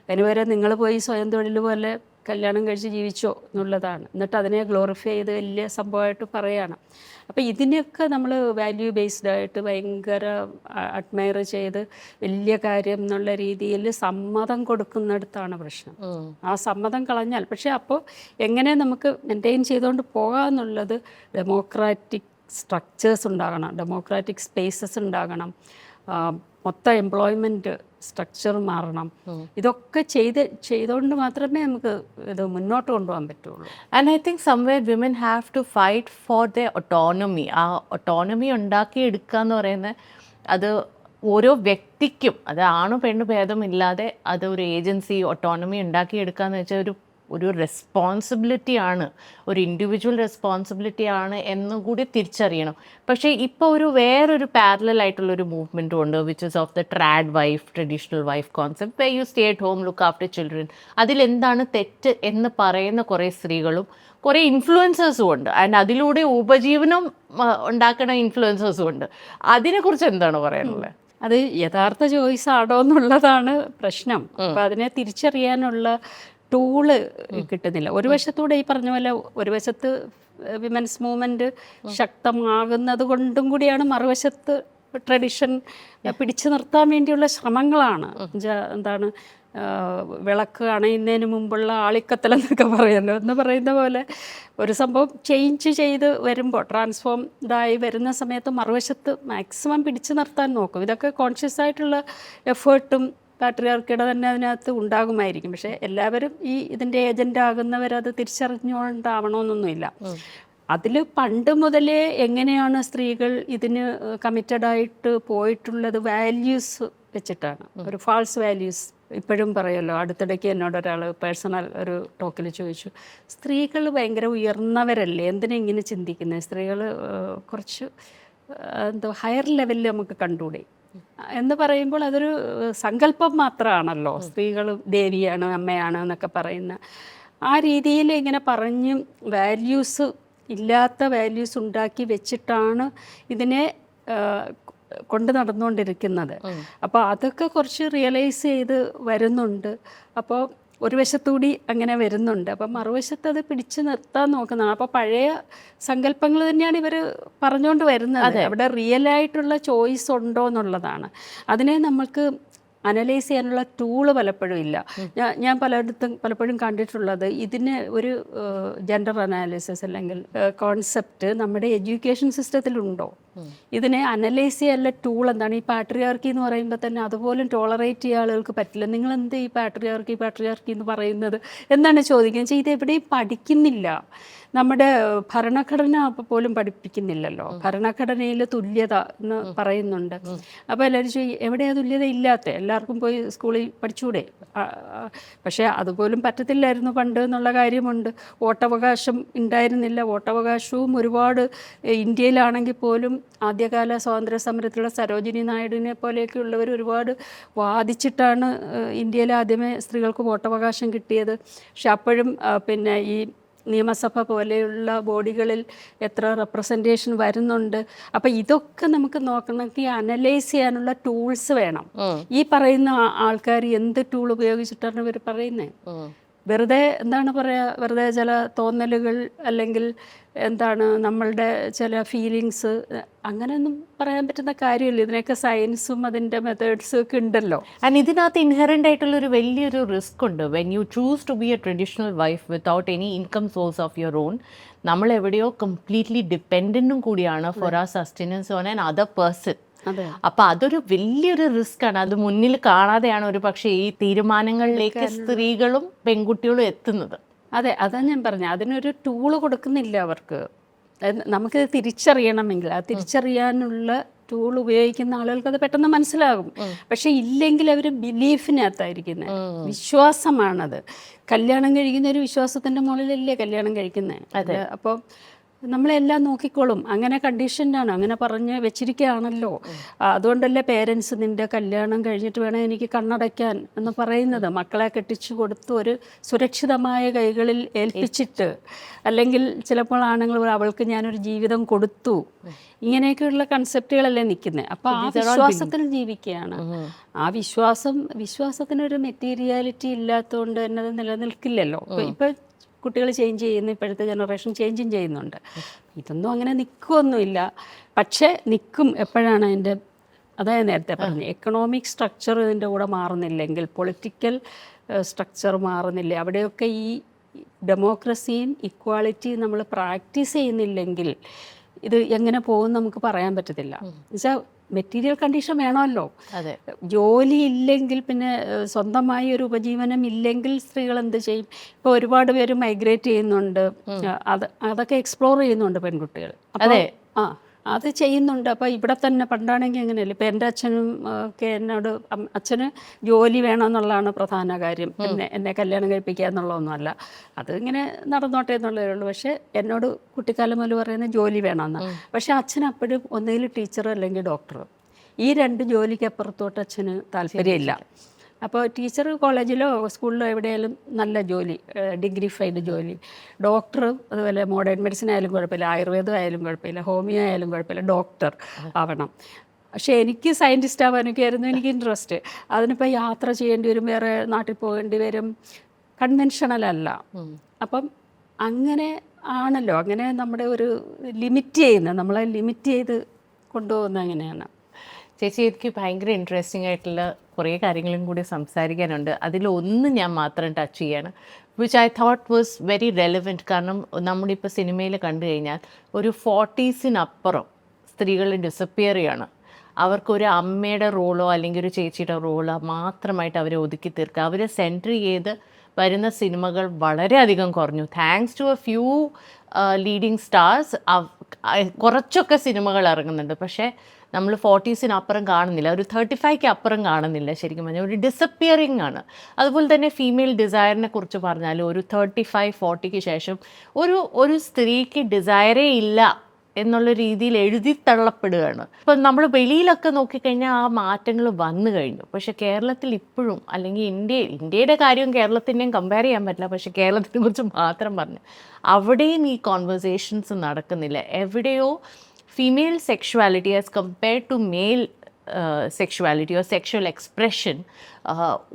അതിന് വരെ നിങ്ങൾ പോയി സ്വയം തൊഴിൽ പോലെ കല്യാണം കഴിച്ച് ജീവിച്ചോ എന്നുള്ളതാണ്. എന്നിട്ട് അതിനെ ഗ്ലോറിഫൈ ചെയ്ത് വലിയ സംഭവമായിട്ട് പറയുകയാണ്. അപ്പോൾ ഇതിനെയൊക്കെ നമ്മൾ വാല്യൂ ബേസ്ഡ് ആയിട്ട് ഭയങ്കര അഡ്മയർ ചെയ്ത് വലിയ കാര്യം എന്നുള്ള രീതിയിൽ സമ്മതം കൊടുക്കുന്നിടത്താണ് പ്രശ്നം. ആ സമ്മതം കളഞ്ഞാൽ, പക്ഷേ അപ്പോൾ എങ്ങനെ നമുക്ക് മെയിൻറ്റെയിൻ ചെയ്തുകൊണ്ട് പോകാമെന്നുള്ളത് ഡെമോക്രാറ്റിക് സ്ട്രക്ചേഴ്സ് ഉണ്ടാകണം, ഡെമോക്രാറ്റിക് സ്പേസസ് ഉണ്ടാകണം. മൊത്തം എംപ്ലോയ്മെൻറ്റ് സ്ട്രക്ചർ മാറണം. ഇതൊക്കെ ചെയ്തുകൊണ്ട് മാത്രമേ നമുക്ക് ഇത് മുന്നോട്ട് കൊണ്ടുപോകാൻ പറ്റുള്ളൂ. And I think somewhere women have to fight for the autonomy. ആ ഒട്ടോണമി ഉണ്ടാക്കിയെടുക്കുക എന്ന് പറയുന്നത് അത് ഓരോ വ്യക്തിക്കും, അത് ആണോ പെണ്ണു ഭേദമില്ലാതെ അത് ഒരു ഏജൻസി ഒട്ടോണമി ഉണ്ടാക്കിയെടുക്കുക എന്ന് വെച്ചാൽ ഒരു റെസ്പോൺസിബിലിറ്റിയാണ്, ഒരു ഇൻഡിവിജ്വൽ റെസ്പോൺസിബിലിറ്റിയാണ് എന്നും കൂടി തിരിച്ചറിയണം. പക്ഷേ ഇപ്പോൾ വേറൊരു പാരലൽ ആയിട്ടുള്ളൊരു മൂവ്മെൻറ്റും ഉണ്ട്, which is of the trad wife, traditional wife concept, way you stay at home, look after children. അതിലെന്താണ് തെറ്റ് എന്ന് പറയുന്ന കുറേ സ്ത്രീകളും കുറേ ഇൻഫ്ലുവൻസേഴ്സും ഉണ്ട്. ആൻഡ് അതിലൂടെ ഉപജീവനം ഉണ്ടാക്കുന്ന ഇൻഫ്ലുവൻസേഴ്സും ഉണ്ട്. അതിനെക്കുറിച്ച് എന്താണ് പറയാനുള്ളത്? അത് യഥാർത്ഥ ചോയ്സ് ആണോ എന്നുള്ളതാണ് പ്രശ്നം. അപ്പം അതിനെ തിരിച്ചറിയാനുള്ള ടൂള് കിട്ടുന്നില്ല. ഒരു വശത്തൂടെ ഈ പറഞ്ഞ പോലെ ഒരു വശത്ത് വിമൻസ് മൂവ്മെൻറ്റ് ശക്തമാകുന്നത് കൊണ്ടും കൂടിയാണ് മറുവശത്ത് ട്രഡിഷൻ പിടിച്ചു നിർത്താൻ വേണ്ടിയുള്ള ശ്രമങ്ങളാണ്. എന്താണ് വിളക്ക് അണയുന്നതിന് മുമ്പുള്ള ആളിക്കത്തലെന്നൊക്കെ പറയുമല്ലോ എന്ന് പറയുന്ന പോലെ ഒരു സംഭവം ചേഞ്ച് ചെയ്ത് വരുമ്പോൾ, ട്രാൻസ്ഫോംഡായി വരുന്ന സമയത്ത് മറുവശത്ത് മാക്സിമം പിടിച്ചു നിർത്താൻ നോക്കും. ഇതൊക്കെ കോൺഷ്യസ് ആയിട്ടുള്ള എഫേർട്ടും പാട്രിയാർക്കിയുടെ തന്നെ അതിനകത്ത് ഉണ്ടാകുമായിരിക്കും. പക്ഷേ എല്ലാവരും ഇതിൻ്റെ ഏജൻ്റ് ആകുന്നവരത് തിരിച്ചറിഞ്ഞുകൊണ്ടാവണമെന്നൊന്നുമില്ല. അതിൽ പണ്ട് മുതലേ എങ്ങനെയാണ് സ്ത്രീകൾ ഇതിന് കമ്മിറ്റഡായിട്ട് പോയിട്ടുള്ളത്? വാല്യൂസ് വെച്ചിട്ടാണ്, ഒരു ഫാൾസ് വാല്യൂസ്. ഇപ്പോഴും പറയുമല്ലോ, അടുത്തിടയ്ക്ക് എന്നോട് ഒരാൾ പേഴ്സണൽ ഒരു ടോക്കിൽ ചോദിച്ചു, സ്ത്രീകൾ ഭയങ്കര ഉയർന്നവരല്ലേ, എന്തിനാ ഇങ്ങനെ ചിന്തിക്കുന്നത്? സ്ത്രീകൾ കുറച്ച് ഹയർ ലെവലിൽ നമുക്ക് കണ്ടുകൂടെ എന്ന് പറയുമ്പോൾ അതൊരു സങ്കല്പം മാത്രമാണല്ലോ. സ്ത്രീകൾ ദേവിയാണ്, അമ്മയാണ് എന്നൊക്കെ പറയുന്ന ആ രീതിയിൽ ഇങ്ങനെ പറഞ്ഞ് വാല്യൂസ് ഇല്ലാത്ത വാല്യൂസ് ഉണ്ടാക്കി വെച്ചിട്ടാണ് ഇതിനെ കൊണ്ട് നടന്നുകൊണ്ടിരിക്കുന്നത്. അപ്പോൾ അതൊക്കെ കുറച്ച് റിയലൈസ് ചെയ്ത് വരുന്നുണ്ട്. അപ്പോൾ ഒരു വശത്തുകൂടി അങ്ങനെ വരുന്നുണ്ട്. അപ്പം മറുവശത്ത് അത് പിടിച്ചു നിർത്താൻ നോക്കുന്നതാണ്. അപ്പോൾ പഴയ സങ്കല്പങ്ങൾ തന്നെയാണ് ഇവർ പറഞ്ഞുകൊണ്ട് വരുന്നത്. അവിടെ റിയലായിട്ടുള്ള ചോയ്സ് ഉണ്ടോ എന്നുള്ളതാണ്. അതിനെ നമുക്ക് അനലൈസ് ചെയ്യാനുള്ള ടൂള് പലപ്പോഴും ഇല്ല. ഞാൻ പലപ്പോഴും കണ്ടിട്ടുള്ളത്, ഇതിന് ഒരു ജെൻഡർ അനാലിസിസ് അല്ലെങ്കിൽ കോൺസെപ്റ്റ് നമ്മുടെ എഡ്യൂക്കേഷൻ സിസ്റ്റത്തിലുണ്ടോ? ഇതിനെ അനലൈസ് ചെയ്യാനുള്ള ടൂൾ എന്താണ്? ഈ പാട്രിയാർക്കി എന്ന് പറയുമ്പോൾ തന്നെ അതുപോലും ടോളറേറ്റ് ചെയ്യാൻ ആളുകൾക്ക് പറ്റില്ല. നിങ്ങളെന്ത് ഈ പാട്രിയാർക്കി എന്ന് പറയുന്നത് എന്നാണ് ചോദിക്കുന്നത്. ഇത് എവിടെയും പഠിക്കുന്നില്ല. നമ്മുടെ ഭരണഘടന പോലും പഠിപ്പിക്കുന്നില്ലല്ലോ. ഭരണഘടനയിൽ തുല്യത എന്ന് പറയുന്നുണ്ട്. അപ്പോൾ എല്ലാവരും ചോദിക്കും, എവിടെയാണ് തുല്യത ഇല്ലാത്ത? എല്ലാവർക്കും പോയി സ്കൂളിൽ പഠിച്ചുകൂടെ? പക്ഷേ അതുപോലും പറ്റത്തില്ലായിരുന്നു പണ്ട് എന്നുള്ള കാര്യമുണ്ട്. വോട്ടവകാശം ഉണ്ടായിരുന്നില്ല. വോട്ടവകാശവും ഒരുപാട് ഇന്ത്യയിലാണെങ്കിൽ പോലും ആദ്യകാല സ്വാതന്ത്ര്യ സമരത്തിലുള്ള സരോജിനി നായിഡുവിനെ പോലെയൊക്കെയുള്ളവർ ഒരുപാട് വാദിച്ചിട്ടാണ് ഇന്ത്യയിൽ ആദ്യമേ സ്ത്രീകൾക്ക് വോട്ടവകാശം കിട്ടിയത്. പക്ഷെ അപ്പോഴും പിന്നെ ഈ നിയമസഭ പോലെയുള്ള ബോഡികളിൽ എത്ര റെപ്രസെൻറ്റേഷൻ വരുന്നുണ്ട്? അപ്പം ഇതൊക്കെ നമുക്ക് നോക്കണമെങ്കിൽ അനലൈസ് ചെയ്യാനുള്ള ടൂൾസ് വേണം. ഈ പറയുന്ന ആൾക്കാർ എന്ത് ടൂൾ ഉപയോഗിച്ചിട്ടാണ് ഇവർ പറയുന്നത്? വെറുതെ എന്താണ് പറയുക, വെറുതെ ചില തോന്നലുകൾ അല്ലെങ്കിൽ എന്താണ് നമ്മളുടെ ചില ഫീലിങ്സ്, അങ്ങനെയൊന്നും പറയാൻ പറ്റുന്ന കാര്യമില്ല. ഇതിനൊക്കെ സയൻസും അതിൻ്റെ മെത്തേഡ്സും ഒക്കെ ഉണ്ടല്ലോ. ആൻഡ് ഇതിനകത്ത് ഇൻഹെറൻ്റ് ആയിട്ടുള്ളൊരു വലിയൊരു റിസ്ക് ഉണ്ട്. When you choose to be a traditional wife without any income source of your own, നമ്മൾ എവിടെയോ കംപ്ലീറ്റ്ലി ഡിപ്പെൻഡൻറ്റും കൂടിയാണ് ഫോർ ആ sustenance on another person. അപ്പൊ അതൊരു വലിയൊരു റിസ്ക് ആണ്. അത് മുന്നിൽ കാണാതെയാണ് ഒരു പക്ഷേ ഈ തീരുമാനങ്ങളിലേക്ക് സ്ത്രീകളും പെൺകുട്ടികളും എത്തുന്നത്. അതെ, അതാണ് ഞാൻ പറഞ്ഞത്. അതിനൊരു ടൂള് കൊടുക്കുന്നില്ല അവർക്ക്. നമുക്കിത് തിരിച്ചറിയണമെങ്കിൽ ആ തിരിച്ചറിയാനുള്ള ടൂൾ ഉപയോഗിക്കുന്ന ആളുകൾക്ക് അത് പെട്ടെന്ന് മനസ്സിലാകും. പക്ഷെ ഇല്ലെങ്കിൽ അവർ ബിലീഫിനകത്തായിരിക്കുന്നത്. വിശ്വാസമാണത്. കല്യാണം കഴിക്കുന്ന ഒരു വിശ്വാസത്തിൻ്റെ മുകളിലല്ലേ കല്യാണം കഴിക്കുന്നത്. അതെ. അപ്പോൾ നമ്മളെല്ലാം നോക്കിക്കോളും, അങ്ങനെ കണ്ടീഷനാണ്, അങ്ങനെ പറഞ്ഞ് വെച്ചിരിക്കുകയാണല്ലോ. അതുകൊണ്ടല്ലേ പേരൻസ് നിൻ്റെ കല്യാണം കഴിഞ്ഞിട്ട് വേണം എനിക്ക് കണ്ണടയ്ക്കാൻ എന്ന് പറയുന്നത്. മക്കളെ കെട്ടിച്ചു കൊടുത്ത് ഒരു സുരക്ഷിതമായ കൈകളിൽ ഏൽപ്പിച്ചിട്ട്, അല്ലെങ്കിൽ ചിലപ്പോൾ ആണുങ്ങൾ അവൾക്ക് ഞാനൊരു ജീവിതം കൊടുത്തു, ഇങ്ങനെയൊക്കെയുള്ള കൺസെപ്റ്റുകളല്ലേ നിൽക്കുന്നത്. അപ്പോൾ ആ വിശ്വാസത്തിൽ ജീവിക്കുകയാണ്. ആ വിശ്വാസത്തിനൊരു മെറ്റീരിയാലിറ്റി ഇല്ലാത്തതുകൊണ്ട് തന്നെ അത് നിലനിൽക്കില്ലല്ലോ. ഇപ്പം കുട്ടികൾ ചേഞ്ച് ചെയ്യുന്നു, ഇപ്പോഴത്തെ ജനറേഷൻ ചേഞ്ചും ചെയ്യുന്നുണ്ട്. ഇതൊന്നും അങ്ങനെ നിൽക്കുമൊന്നുമില്ല. പക്ഷേ നിൽക്കും എപ്പോഴാണ് അതിൻ്റെ, അതായത് നേരത്തെ പറഞ്ഞു, എക്കണോമിക് സ്ട്രക്ചർ ഇതിൻ്റെ കൂടെ മാറുന്നില്ലെങ്കിൽ, പൊളിറ്റിക്കൽ സ്ട്രക്ചർ മാറുന്നില്ല, അവിടെയൊക്കെ ഈ ഡെമോക്രസിയും ഇക്വാളിറ്റിയും നമ്മൾ പ്രാക്ടീസ് ചെയ്യുന്നില്ലെങ്കിൽ ഇത് എങ്ങനെ പോകും നമുക്ക് പറയാൻ പറ്റത്തില്ല. എന്നുവെച്ചാൽ മെറ്റീരിയൽ കണ്ടീഷൻ വേണമല്ലോ. അതെ. ജോലി ഇല്ലെങ്കിൽ പിന്നെ സ്വന്തമായി ഒരു ഉപജീവനം ഇല്ലെങ്കിൽ സ്ത്രീകൾ എന്ത് ചെയ്യും? ഇപ്പോൾ ഒരുപാട് പേര് മൈഗ്രേറ്റ് ചെയ്യുന്നുണ്ട്, അതൊക്കെ എക്സ്പ്ലോർ ചെയ്യുന്നുണ്ട് പെൺകുട്ടികൾ. അതെ. അത് ചെയ്യുന്നുണ്ട്. അപ്പോൾ ഇവിടെ തന്നെ പണ്ടാണെങ്കിൽ അങ്ങനെയല്ല. ഇപ്പോൾ എൻ്റെ അച്ഛനും ഒക്കെ എന്നോട്, അച്ഛന് ജോലി വേണമെന്നുള്ളതാണ് പ്രധാന കാര്യം, എന്നെ കല്യാണം കഴിപ്പിക്കുക എന്നുള്ളതൊന്നുമല്ല. അത് ഇങ്ങനെ നടന്നോട്ടെ എന്നുള്ളതേ ഉള്ളൂ. പക്ഷേ എന്നോട് കുട്ടിക്കാലം മുതൽ പറയുന്നത് ജോലി വേണമെന്നാണ്. പക്ഷേ അച്ഛൻ അപ്പോഴും ഒന്നുകിൽ ടീച്ചർ അല്ലെങ്കിൽ ഡോക്ടർ, ഈ 2 ജോലിക്ക് അപ്പുറത്തോട്ട് അച്ഛന് താല്പര്യമില്ല. അപ്പോൾ ടീച്ചർ കോളേജിലോ സ്കൂളിലോ എവിടെയായാലും നല്ല ജോലി, ഡിഗ്രിഫൈഡ് ജോലി. ഡോക്ടറും അതുപോലെ മോഡേൺ മെഡിസിൻ ആയാലും കുഴപ്പമില്ല, ആയുർവേദം ആയാലും കുഴപ്പമില്ല, ഹോമിയോ ആയാലും കുഴപ്പമില്ല, ഡോക്ടർ ആവണം. പക്ഷേ എനിക്ക് സയൻറ്റിസ്റ്റ് ആവാനൊക്കെയായിരുന്നു എനിക്ക് ഇൻട്രസ്റ്റ്. അതിനിപ്പോൾ യാത്ര ചെയ്യേണ്ടി വരും, വേറെ നാട്ടിൽ പോകേണ്ടി വരും, കൺവെൻഷണലല്ല. അപ്പം അങ്ങനെ ആണല്ലോ, അങ്ങനെ നമ്മുടെ ഒരു ലിമിറ്റ് ചെയ്യുന്നത്, നമ്മളെ ലിമിറ്റ് ചെയ്ത് കൊണ്ടുപോകുന്നത് അങ്ങനെയാണ്. ചേച്ചി, എനിക്ക് ഭയങ്കര ഇൻട്രസ്റ്റിംഗ് ആയിട്ടുള്ള കുറേ കാര്യങ്ങളും കൂടി സംസാരിക്കാനുണ്ട്. അതിലൊന്ന് ഞാൻ മാത്രം ടച്ച് ചെയ്യാണ്, which I thought was very relevant. കാരണം നമ്മളിപ്പോൾ സിനിമയിൽ കണ്ടു കഴിഞ്ഞാൽ ഒരു 40s സ്ത്രീകൾ ഡിസപ്പിയർ ചെയ്യാണ്. അവർക്കൊരു അമ്മയുടെ റോളോ അല്ലെങ്കിൽ ഒരു ചേച്ചിയുടെ റോളോ മാത്രമായിട്ട് അവരെ ഒതുക്കി തീർക്കുക. അവരെ സെൻറ്റർ ചെയ്ത് വരുന്ന സിനിമകൾ വളരെയധികം കുറഞ്ഞു. Thanks to a few leading stars കുറച്ചൊക്കെ സിനിമകൾ ഇറങ്ങുന്നുണ്ട്. പക്ഷേ നമ്മൾ 40s കാണുന്നില്ല, ഒരു 35 അപ്പുറം കാണുന്നില്ല. ശരിക്കും പറഞ്ഞാൽ ഒരു ഡിസപ്പിയറിങ് ആണ്. അതുപോലെ തന്നെ ഫീമെയിൽ ഡിസയറിനെ കുറിച്ച് പറഞ്ഞാൽ ഒരു 35-40 ശേഷം ഒരു സ്ത്രീക്ക് ഡിസയറേ ഇല്ല എന്നുള്ള രീതിയിൽ എഴുതി തള്ളപ്പെടുകയാണ്. ഇപ്പം നമ്മൾ വെളിയിലൊക്കെ നോക്കിക്കഴിഞ്ഞാൽ ആ മാറ്റങ്ങൾ വന്നു കഴിഞ്ഞു. പക്ഷേ കേരളത്തിൽ ഇപ്പോഴും, അല്ലെങ്കിൽ ഇന്ത്യയുടെ കാര്യവും കേരളത്തിൻ്റെയും കമ്പയർ ചെയ്യാൻ പറ്റില്ല, പക്ഷേ കേരളത്തിനെ കുറിച്ച് മാത്രം പറഞ്ഞു, അവിടെയും ഈ കോൺവെർസേഷൻസ് നടക്കുന്നില്ല. എവിടെയോ female sexuality as compared to male sexuality or sexual expression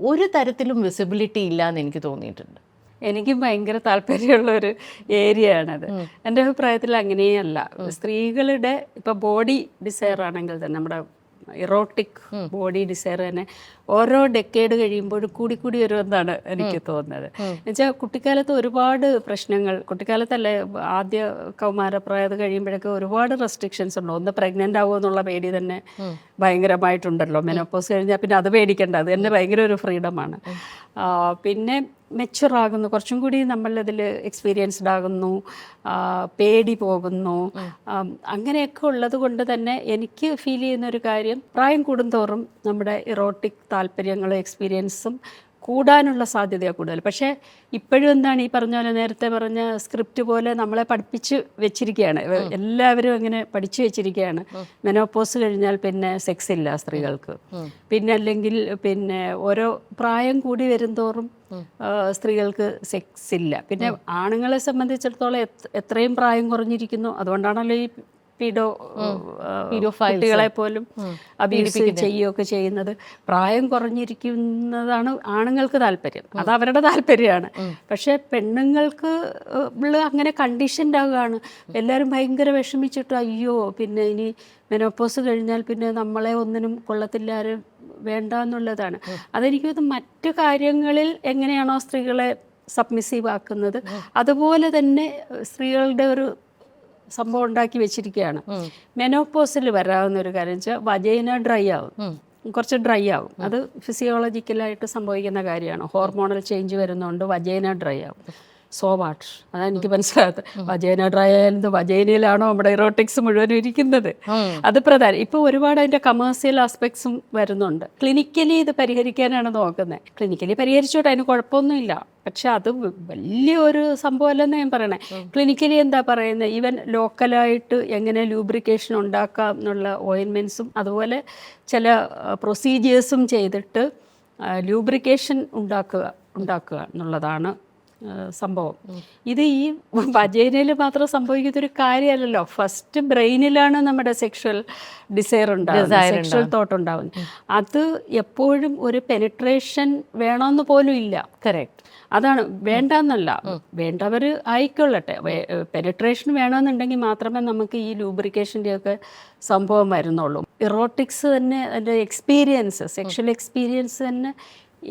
ഒരു തരത്തിലും വിസിബിലിറ്റി ഇല്ല എന്ന് എനിക്ക് തോന്നിയിട്ടുണ്ട്. എനിക്കും ഭയങ്കര താല്പര്യമുള്ളൊരു ഏരിയ ആണത്. എൻ്റെ അഭിപ്രായത്തിൽ അങ്ങനെയല്ല. സ്ത്രീകളുടെ ഇപ്പോൾ ബോഡി ഡിസയർ ആണെങ്കിൽ തന്നെ, നമ്മുടെ ഇറോട്ടിക് ബോഡി ഡിസയർ തന്നെ ഓരോ ഡെക്കേഡ് കഴിയുമ്പോൾ കൂടി വരുമെന്നാണ് എനിക്ക് തോന്നുന്നത്. എന്നുവെച്ചാൽ കുട്ടിക്കാലത്ത് ഒരുപാട് പ്രശ്നങ്ങൾ, കുട്ടിക്കാലത്തല്ലേ, ആദ്യ കൗമാരപ്രായത് കഴിയുമ്പോഴൊക്കെ ഒരുപാട് റെസ്ട്രിക്ഷൻസ് ഉണ്ടോ. ഒന്ന് പ്രഗ്നൻ്റ് ആവുമോ എന്നുള്ള പേടി തന്നെ ഭയങ്കരമായിട്ടുണ്ടല്ലോ. മെനോപോസ് കഴിഞ്ഞാൽ പിന്നെ അത് പേടിക്കേണ്ട, അത് തന്നെ ഭയങ്കര ഒരു ഫ്രീഡമാണ്. പിന്നെ മെച്യൂർ ആകുന്നു, കുറച്ചും കൂടി നമ്മളിതിൽ എക്സ്പീരിയൻസ്ഡ് ആകുന്നു, പേടി പോകുന്നു. അങ്ങനെയൊക്കെ ഉള്ളത് കൊണ്ട് തന്നെ എനിക്ക് ഫീൽ ചെയ്യുന്നൊരു കാര്യം, പ്രായം കൂടുന്തോറും നമ്മുടെ ഇറോട്ടിക് താല്പര്യങ്ങളും എക്സ്പീരിയൻസും കൂടാനുള്ള സാധ്യതയാണ് കൂടുതൽ. പക്ഷേ ഇപ്പോഴും എന്താണ്, ഈ പറഞ്ഞ പോലെ നേരത്തെ പറഞ്ഞ സ്ക്രിപ്റ്റ് പോലെ നമ്മളെ പഠിപ്പിച്ച് വെച്ചിരിക്കുകയാണ്, എല്ലാവരും അങ്ങനെ പഠിച്ചു വെച്ചിരിക്കുകയാണ്. മെനോപോസ് കഴിഞ്ഞാൽ പിന്നെ സെക്സ് ഇല്ല സ്ത്രീകൾക്ക്, പിന്നെ അല്ലെങ്കിൽ പിന്നെ ഓരോ പ്രായം കൂടി വരുംതോറും സ്ത്രീകൾക്ക് സെക്സ് ഇല്ല. പിന്നെ ആണുങ്ങളെ സംബന്ധിച്ചിടത്തോളം എത്രയും പ്രായം കുറഞ്ഞിരിക്കുന്നു, അതുകൊണ്ടാണല്ലോ ഈ കുട്ടികളെ പോലും അബ്യൂസ് ചെയ്യുകയൊക്കെ ചെയ്യുന്നത്. പ്രായം കുറഞ്ഞിരിക്കുന്നതാണ് ആണുങ്ങൾക്ക് താല്പര്യം, അത് അവരുടെ താല്പര്യമാണ്. പക്ഷേ പെണ്ണുങ്ങൾക്ക് അങ്ങനെ കണ്ടീഷൻഡ് ആകുകയാണ്. എല്ലാവരും ഭയങ്കര വിഷമിച്ചിട്ട്, അയ്യോ പിന്നെ ഇനി മെനോപോസ് കഴിഞ്ഞാൽ പിന്നെ നമ്മളെ ഒന്നിനും കൊള്ളത്തില്ല, ആരും വേണ്ട എന്നുള്ളതാണ്. അതെനിക്ക് മറ്റു കാര്യങ്ങളിൽ എങ്ങനെയാണോ സ്ത്രീകളെ സബ്മിസീവ് ആക്കുന്നത്, അതുപോലെ തന്നെ സ്ത്രീകളുടെ ഒരു സംഭവം ഉണ്ടാക്കി വെച്ചിരിക്കുകയാണ്. മെനോപോസിൽ വരാവുന്ന ഒരു കാര്യം വെച്ചാൽ വജൈന ഡ്രൈ ആവും, കുറച്ച് ഡ്രൈ ആവും. അത് ഫിസിയോളജിക്കലായിട്ട് സംഭവിക്കുന്ന കാര്യമാണ്. ഹോർമോണൽ ചേഞ്ച് വരുന്നതുകൊണ്ട് വജൈന ഡ്രൈ ആവും. സോ വാട്ട്, അതാണ് എനിക്ക് മനസ്സിലാകാത്തത്. വജൈന ഡ്രൈ ആയാലും വജൈനയിലാണോ നമ്മുടെ ഇറോട്ടിക്സ് മുഴുവനും ഇരിക്കുന്നത്, അത് പ്രധാനം. ഇപ്പോൾ ഒരുപാട് അതിൻ്റെ കമേഴ്സ്യൽ ആസ്പെക്ട്സും വരുന്നുണ്ട്. ക്ലിനിക്കലി ഇത് പരിഹരിക്കാനാണ് നോക്കുന്നത്. ക്ലിനിക്കലി പരിഹരിച്ചോട്ടെ, അതിന് കുഴപ്പമൊന്നുമില്ല. പക്ഷെ അത് വലിയൊരു സംഭവമല്ലെന്ന് ഞാൻ പറയണേ. ക്ലിനിക്കലി എന്താ പറയുന്നത്, ഈവൻ ലോക്കലായിട്ട് എങ്ങനെ ലൂബ്രിക്കേഷൻ ഉണ്ടാക്കാം എന്നുള്ള ഓയിൻമെൻറ്റ്സും അതുപോലെ ചില പ്രൊസീജിയേഴ്സും ചെയ്തിട്ട് ലൂബ്രിക്കേഷൻ ഉണ്ടാക്കുക എന്നുള്ളതാണ് സംഭവം. ഇത് ഈ വജൈനയിൽ മാത്രം സംഭവിക്കുന്നൊരു കാര്യമല്ലല്ലോ. ഫസ്റ്റ് ബ്രെയിനിലാണ് നമ്മുടെ സെക്ഷൽ ഡിസയർ ഉണ്ടാകുന്നത്, സെക്ഷൽ തോട്ട് ഉണ്ടാകുന്നത്. അത് എപ്പോഴും ഒരു പെനിട്രേഷൻ വേണമെന്ന് പോലും ഇല്ല. കറക്റ്റ്, അതാണ്. വേണ്ടെന്നല്ല, വേണ്ടവർ ആയിക്കൊള്ളട്ടെ. പെനിട്രേഷൻ വേണമെന്നുണ്ടെങ്കിൽ മാത്രമേ നമുക്ക് ഈ ലൂബ്രിക്കേഷൻ്റെയൊക്കെ സംഭവം വരുന്നുള്ളൂ. ഇറോട്ടിക്സ് തന്നെ, അതിൻ്റെ എക്സ്പീരിയൻസ്, സെക്ഷൽ എക്സ്പീരിയൻസ് തന്നെ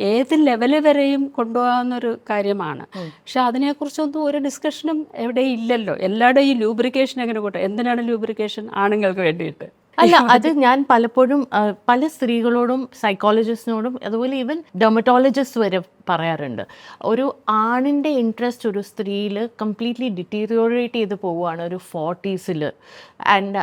ഏത് ലെവല് വരെയും കൊണ്ടുപോകാവുന്നൊരു കാര്യമാണ്. പക്ഷെ അതിനെക്കുറിച്ചൊന്നും ഒരു ഡിസ്കഷനും എവിടെ ഇല്ലല്ലോ. എല്ലാവരുടെയും ഈ ലൂബ്രിക്കേഷൻ എങ്ങനെ കൂട്ടും? എന്തിനാണ് ലൂബ്രിക്കേഷൻ? ആണുങ്ങൾക്ക് വേണ്ടിയിട്ട്. അല്ല, അത് ഞാൻ പലപ്പോഴും പല സ്ത്രീകളോടും സൈക്കോളജിസ്റ്റിനോടും അതുപോലെ ഈവൻ ഡെർമറ്റോളജിസ്റ്റ് വരെ പറയാറുണ്ട്. ഒരു ആണിൻ്റെ ഇൻട്രസ്റ്റ് ഒരു സ്ത്രീയിൽ കംപ്ലീറ്റ്ലി ഡിറ്റീരിയോറേറ്റ് ചെയ്ത് പോവുകയാണ് ഒരു 40s. And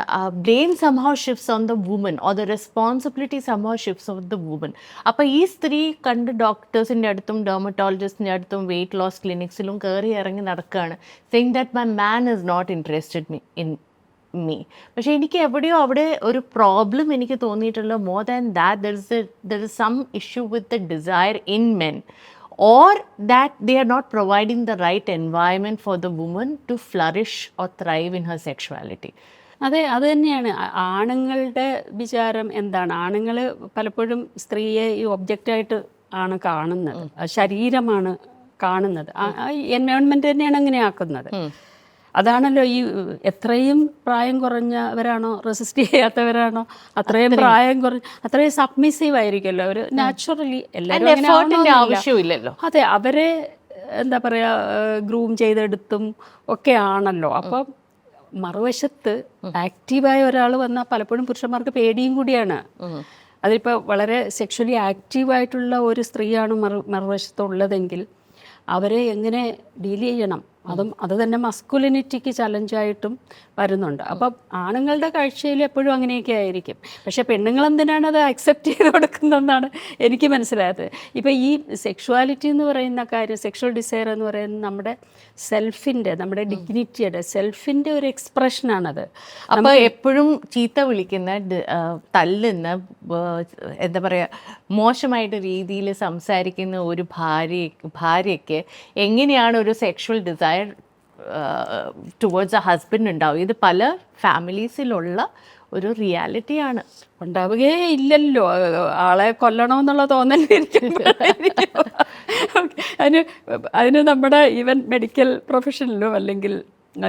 blame somehow shifts on the woman or the responsibility somehow shifts on the woman. അപ്പോൾ ഈ സ്ത്രീ കണ്ട് ഡോക്ടേഴ്സിൻ്റെ അടുത്തും ഡെർമറ്റോളജിസ്റ്റിൻ്റെ അടുത്തും വെയിറ്റ് ലോസ് ക്ലിനിക്സിലും കയറി ഇറങ്ങി നടക്കുകയാണ്, saying that my man is not interested in me. പക്ഷെ എനിക്ക് എവിടെയോ അവിടെ ഒരു പ്രോബ്ലം എനിക്ക് തോന്നിയിട്ടുള്ള more than that there is some issue with the desire in men, or that they are not providing the right environment for the woman to flourish or thrive in her sexuality. അതെ, അത് തന്നെയാണ് ആണുങ്ങളുടെ വിചാരം. എന്താണ്, ആണുങ്ങൾ പലപ്പോഴും സ്ത്രീയെ ഈ ഒബ്ജക്റ്റായിട്ട് ആണ് കാണുന്നത്, ശരീരമാണ് കാണുന്നത്. എൻവയോൺമെൻറ്റ് തന്നെയാണ് അങ്ങനെ ആക്കുന്നത്. അതാണല്ലോ ഈ എത്രയും പ്രായം കുറഞ്ഞവരാണോ റെസിസ്റ്റ് ചെയ്യാത്തവരാണോ അത്രയും പ്രായം അത്രയും സബ്മിസീവ് ആയിരിക്കുമല്ലോ അവർ നാച്ചുറലി. എല്ലാവരും ആവശ്യമില്ലല്ലോ. അതെ, അവരെ എന്താ പറയുക ഗ്രൂം ചെയ്തെടുത്തും ഒക്കെ ആണല്ലോ. അപ്പം മറുവശത്ത് ആക്റ്റീവായ ഒരാൾ വന്നാൽ പലപ്പോഴും പുരുഷന്മാർക്ക് പേടിയും കൂടിയാണ്. അതിപ്പോൾ വളരെ സെക്ഷലി ആക്റ്റീവായിട്ടുള്ള ഒരു സ്ത്രീയാണ് മറുവശത്തുള്ളതെങ്കിൽ അവരെ എങ്ങനെ ഡീൽ ചെയ്യണം, അത് തന്നെ മസ്കുലിനിറ്റിക്ക് ചലഞ്ചായിട്ടും വരുന്നുണ്ട്. അപ്പം ആണുങ്ങളുടെ കാഴ്ചയിൽ എപ്പോഴും അങ്ങനെയൊക്കെ ആയിരിക്കും. പക്ഷേ പെണ്ണുങ്ങൾ എന്തിനാണ് അത് അക്സെപ്റ്റ് ചെയ്ത് കൊടുക്കുന്നതെന്നാണ് എനിക്ക് മനസ്സിലായത്. ഇപ്പം ഈ സെക്ഷുവാലിറ്റി എന്ന് പറയുന്ന കാര്യം, സെക്ഷൽ ഡിസയർ എന്ന് പറയുന്നത് നമ്മുടെ സെൽഫിൻ്റെ, നമ്മുടെ ഡിഗ്നിറ്റിയുടെ സെൽഫിൻ്റെ ഒരു എക്സ്പ്രഷനാണത്. അപ്പോൾ എപ്പോഴും ചീത്ത വിളിക്കുന്ന, തല്ലുന്ന, എന്താ പറയുക, മോശമായിട്ട് രീതിയിൽ സംസാരിക്കുന്ന ഒരു ഭാര്യയ്ക്ക് എങ്ങനെയാണ് ഒരു sexual desire towards a husband ഉണ്ടാവും? ഇത് പല ഫാമിലീസിലുള്ള ഒരു റിയാലിറ്റിയാണ്. ഉണ്ടാവുകയേ ഇല്ലല്ലോ. ആളെ കൊല്ലണമെന്നുള്ള തോന്നലിരിക്കും. അതിന് നമ്മുടെ ഈവൻ മെഡിക്കൽ പ്രൊഫഷനിലും അല്ലെങ്കിൽ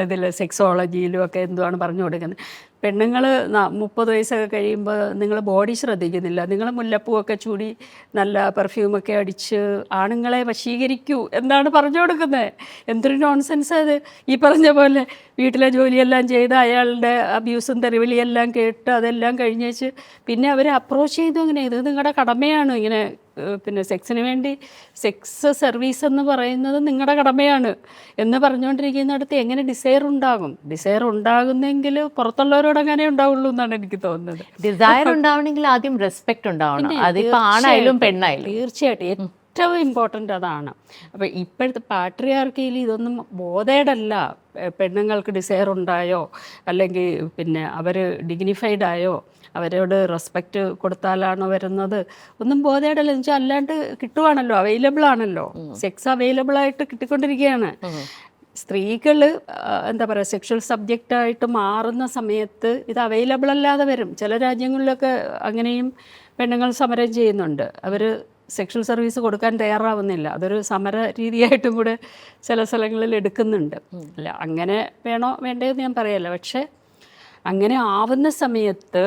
ഇതിൽ സെക്സോളജിയിലും ഒക്കെ എന്തുവാണ് പറഞ്ഞു കൊടുക്കുന്നത്, പെണ്ണുങ്ങൾ 30 വയസ്സൊക്കെ കഴിയുമ്പോൾ നിങ്ങൾ ബോഡി ശ്രദ്ധിക്കുന്നില്ല, നിങ്ങൾ മുല്ലപ്പൂവൊക്കെ ചൂടി നല്ല പെർഫ്യൂമൊക്കെ അടിച്ച് ആണുങ്ങളെ വശീകരിക്കൂ എന്നാണ് പറഞ്ഞു കൊടുക്കുന്നത്. എന്തൊരു നോൺസെൻസ് അത്! ഈ പറഞ്ഞ പോലെ വീട്ടിലെ ജോലിയെല്ലാം ചെയ്ത് അയാളുടെ അബ്യൂസും തെറിവിളിയെല്ലാം കേട്ട് അതെല്ലാം കഴിഞ്ഞേച്ച് പിന്നെ അവരെ അപ്രോച്ച് ചെയ്തു. അങ്ങനെ ഇത് നിങ്ങളുടെ കടമയാണ്, ഇങ്ങനെ പിന്നെ സെക്സിന് വേണ്ടി സെക്സ് സർവീസ് എന്ന് പറയുന്നത് നിങ്ങളുടെ കടമയാണ് എന്ന് പറഞ്ഞുകൊണ്ടിരിക്കുന്നിടത്ത് എങ്ങനെ ഡിസയർ ഉണ്ടാകും? ഡിസയർ ഉണ്ടാകുന്നെങ്കിൽ പുറത്തുള്ളവരോട് അങ്ങനെ ഉണ്ടാവുള്ളൂ എന്നാണ് എനിക്ക് തോന്നുന്നത്. ഡിസയർ ഉണ്ടാവണമെങ്കിൽ ആദ്യം റെസ്പെക്ട് ഉണ്ടാവണം. അതിപ്പോൾ ആണായാലും പെണ്ണായാലും. തീർച്ചയായിട്ടും ഏറ്റവും ഇമ്പോർട്ടൻ്റ് അതാണ്. അപ്പോൾ ഇപ്പോഴത്തെ പാട്രിയാർക്കിയിൽ ഇതൊന്നും ബോധേഡല്ല. പെണ്ണുങ്ങൾക്ക് ഡിസയർ ഉണ്ടായോ അല്ലെങ്കിൽ പിന്നെ അവർ ഡിഗ്നിഫൈഡ് ആയോ, അവരോട് റെസ്പെക്റ്റ് കൊടുത്താലാണോ വരുന്നത്, ഒന്നും ബോധേഡല്ല. എന്ന് വെച്ചാൽ അല്ലാണ്ട് കിട്ടുവാണല്ലോ, അവൈലബിൾ ആണല്ലോ, സെക്സ് അവൈലബിൾ ആയിട്ട് കിട്ടിക്കൊണ്ടിരിക്കുകയാണ്. സ്ത്രീകൾ എന്താ പറയുക സെക്ഷൽ സബ്ജക്റ്റായിട്ട് മാറുന്ന സമയത്ത് ഇത് അവൈലബിൾ അല്ലാതെ വരും. ചില രാജ്യങ്ങളിലൊക്കെ അങ്ങനെയും പെണ്ണുങ്ങൾ സമരം ചെയ്യുന്നുണ്ട്. അവർ സെക്ഷൽ സർവീസ് കൊടുക്കാൻ തയ്യാറാവുന്നില്ല. അതൊരു സമര രീതിയായിട്ടും കൂടെ ചില സ്ഥലങ്ങളിൽ എടുക്കുന്നുണ്ട്. അല്ല, അങ്ങനെ വേണോ വേണ്ടതെന്ന് ഞാൻ പറയല്ല. പക്ഷേ അങ്ങനെ ആവുന്ന സമയത്ത്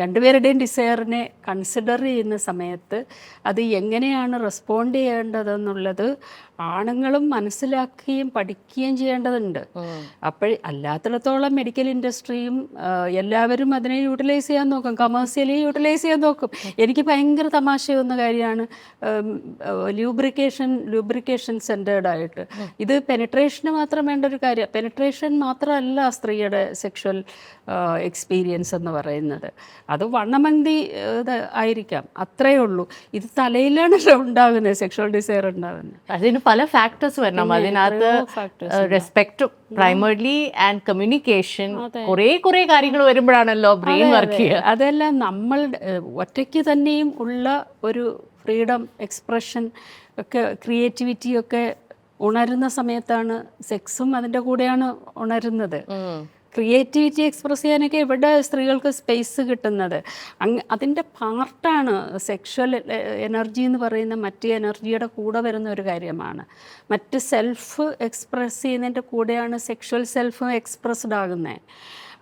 രണ്ടുപേരുടെയും ഡിസയറിനെ കൺസിഡർ ചെയ്യുന്ന സമയത്ത് അത് എങ്ങനെയാണ് റെസ്പോണ്ട് ചെയ്യേണ്ടതെന്നുള്ളത് ആണുങ്ങളും മനസ്സിലാക്കുകയും പഠിക്കുകയും ചെയ്യേണ്ടതുണ്ട്. അല്ലാത്തിടത്തോളം മെഡിക്കൽ ഇൻഡസ്ട്രിയും എല്ലാവരും അതിനെ യൂട്ടിലൈസ് ചെയ്യാൻ നോക്കും, കമേഴ്സ്യലി യൂട്ടിലൈസ് ചെയ്യാൻ നോക്കും. എനിക്ക് ഭയങ്കര തമാശ വന്ന കാര്യമാണ് ലൂബ്രിക്കേഷൻ സെൻറ്റേർഡായിട്ട്. ഇത് പെനിട്രേഷന് മാത്രം വേണ്ട ഒരു കാര്യം. പെനിട്രേഷൻ മാത്രമല്ല സ്ത്രീയുടെ സെക്ഷൽ എക്സ്പീരിയൻസ് എന്ന് പറയുന്നത്. അത് വണ്ണമന്തി ആയിരിക്കാം, അത്രയേ ഉള്ളൂ. ഇത് തലയിലാണല്ലോ ഉണ്ടാകുന്നത്, സെക്ഷൽ ഡിസയർ ഉണ്ടാകുന്നത്. അതിന് പല ഫാക്ടേഴ്സ് വരണം. അതിനകത്ത് റെസ്പെക്ട് പ്രൈമറിലി ആൻഡ് കമ്മ്യൂണിക്കേഷൻ, കുറേ കാര്യങ്ങൾ വരുമ്പോഴാണല്ലോ ബ്രെയിൻ വർക്ക് ചെയ്യുക. അതെല്ലാം നമ്മൾ ഒറ്റയ്ക്ക് തന്നെയും ഉള്ള ഒരു ഫ്രീഡം എക്സ്പ്രഷൻ ഒക്കെ ക്രിയേറ്റിവിറ്റിയൊക്കെ ഉണരുന്ന സമയത്താണ് സെക്സും അതിൻ്റെ കൂടെയാണ് ഉണരുന്നത്. ക്രിയേറ്റിവിറ്റി എക്സ്പ്രസ് ചെയ്യാനൊക്കെ ഇവിടെ സ്ത്രീകൾക്ക് സ്പേസ് കിട്ടുന്നത് അതിൻ്റെ പാർട്ടാണ്. സെക്ഷൽ എനർജി എന്ന് പറയുന്ന മറ്റ് എനർജിയുടെ കൂടെ വരുന്ന ഒരു കാര്യമാണ്. മറ്റ് സെൽഫ് എക്സ്പ്രസ് ചെയ്യുന്നതിൻ്റെ കൂടെയാണ് സെക്ഷൽ സെൽഫ് എക്സ്പ്രസ്ഡ് ആകുന്നത്.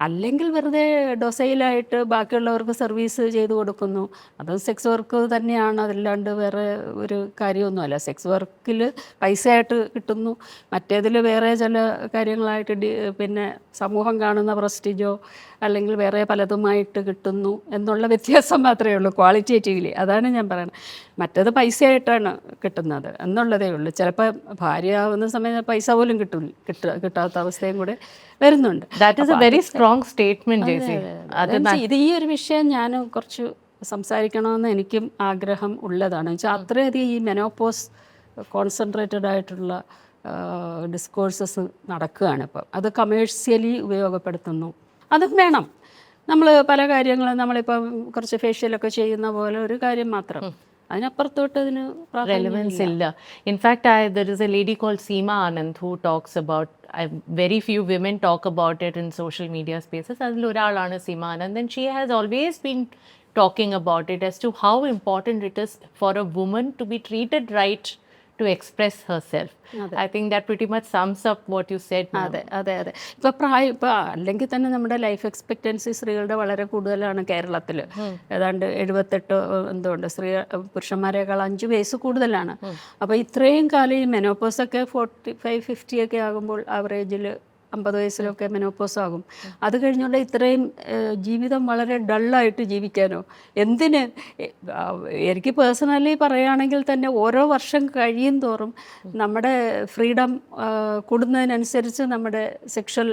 അല്ലെങ്കിൽ വെറുതെ ഡൊസൈലായിട്ട് ബാക്കിയുള്ളവർക്ക് സർവീസ് ചെയ്ത് കൊടുക്കുന്നു. അത് സെക്സ് വർക്ക് തന്നെയാണ്, അതല്ലാണ്ട് വേറെ ഒരു കാര്യമൊന്നുമല്ല. സെക്സ് വർക്കിൽ പൈസയായിട്ട് കിട്ടുന്നു, മറ്റേതിൽ വേറെ ചില കാര്യങ്ങളായിട്ട് പിന്നെ സമൂഹം കാണുന്ന പ്രസ്റ്റീജോ അല്ലെങ്കിൽ വേറെ പലതുമായിട്ട് കിട്ടുന്നു എന്നുള്ള വ്യത്യാസം മാത്രമേ ഉള്ളൂ ക്വാളിറ്റേറ്റീവ്ലി. അതാണ് ഞാൻ പറയുന്നത്. മറ്റേത് പൈസയായിട്ടാണ് കിട്ടുന്നത് എന്നുള്ളതേ ഉള്ളൂ. ചിലപ്പോൾ ഭാര്യ ആവുന്ന സമയത്ത് പൈസ പോലും കിട്ടാത്ത അവസ്ഥയും കൂടെ വരുന്നുണ്ട്. That is a very strong statement Jessy. ഇത് ഈ ഒരു വിഷയം ഞാൻ കുറച്ച് സംസാരിക്കണമെന്ന് എനിക്കും ആഗ്രഹം ഉള്ളതാണ്. വെച്ചാൽ അത്രയധികം ഈ മെനോപോസ് കോൺസെൻട്രേറ്റഡ് ആയിട്ടുള്ള ഡിസ്കോഴ്സസ് നടക്കുകയാണ് ഇപ്പം. അത് കമേഴ്ഷ്യലി ഉപയോഗപ്പെടുത്തുന്നു. അതും വേണം. നമ്മൾ പല കാര്യങ്ങളും നമ്മളിപ്പം കുറച്ച് ഫേഷ്യലൊക്കെ ചെയ്യുന്ന പോലെ ഒരു കാര്യം മാത്രം, അതിനപ്പുറത്തോട്ട് അതിന് relevance ഇല്ല. In fact there is a lady called Seema Anand who talks about, very few women talk about it in social media spaces. അതിൽ ഒരാളാണ് Seema Anand, and she has always been talking about it as to how important it is for a woman to be treated right, to express herself. I think that pretty much sums up what you said now. അതെ. ഇപ്പോൾ അല്ലെങ്കിൽ തന്നെ നമ്മുടെ life expectancy സ്ത്രീകളുടെ വളരെ കൂടുതലാണ് കേരളത്തിൽ. ഏതാണ്ട് 78 എന്തുകൊണ്ട് പുരുഷന്മാരെക്കാൾ 5 വയസ്സ് കൂടുതലാണ്. അപ്പോൾ ഇത്രയും കാലം ഈ മെനോപോസൊക്കെ 45-50 ഒക്കെ ആകുമ്പോൾ ആവറേജിൽ 50 വയസ്സിലൊക്കെ മെനോപോസ് ആകും. അത് കഴിഞ്ഞുകൊണ്ട് ഇത്രയും ജീവിതം വളരെ ഡള്ളായിട്ട് ജീവിക്കാനോ എന്തിന്? എനിക്ക് പേഴ്സണലി പറയുകയാണെങ്കിൽ തന്നെ ഓരോ വർഷം കഴിയും തോറും നമ്മുടെ ഫ്രീഡം കൂടുന്നതിനനുസരിച്ച് നമ്മുടെ സെക്ഷൽ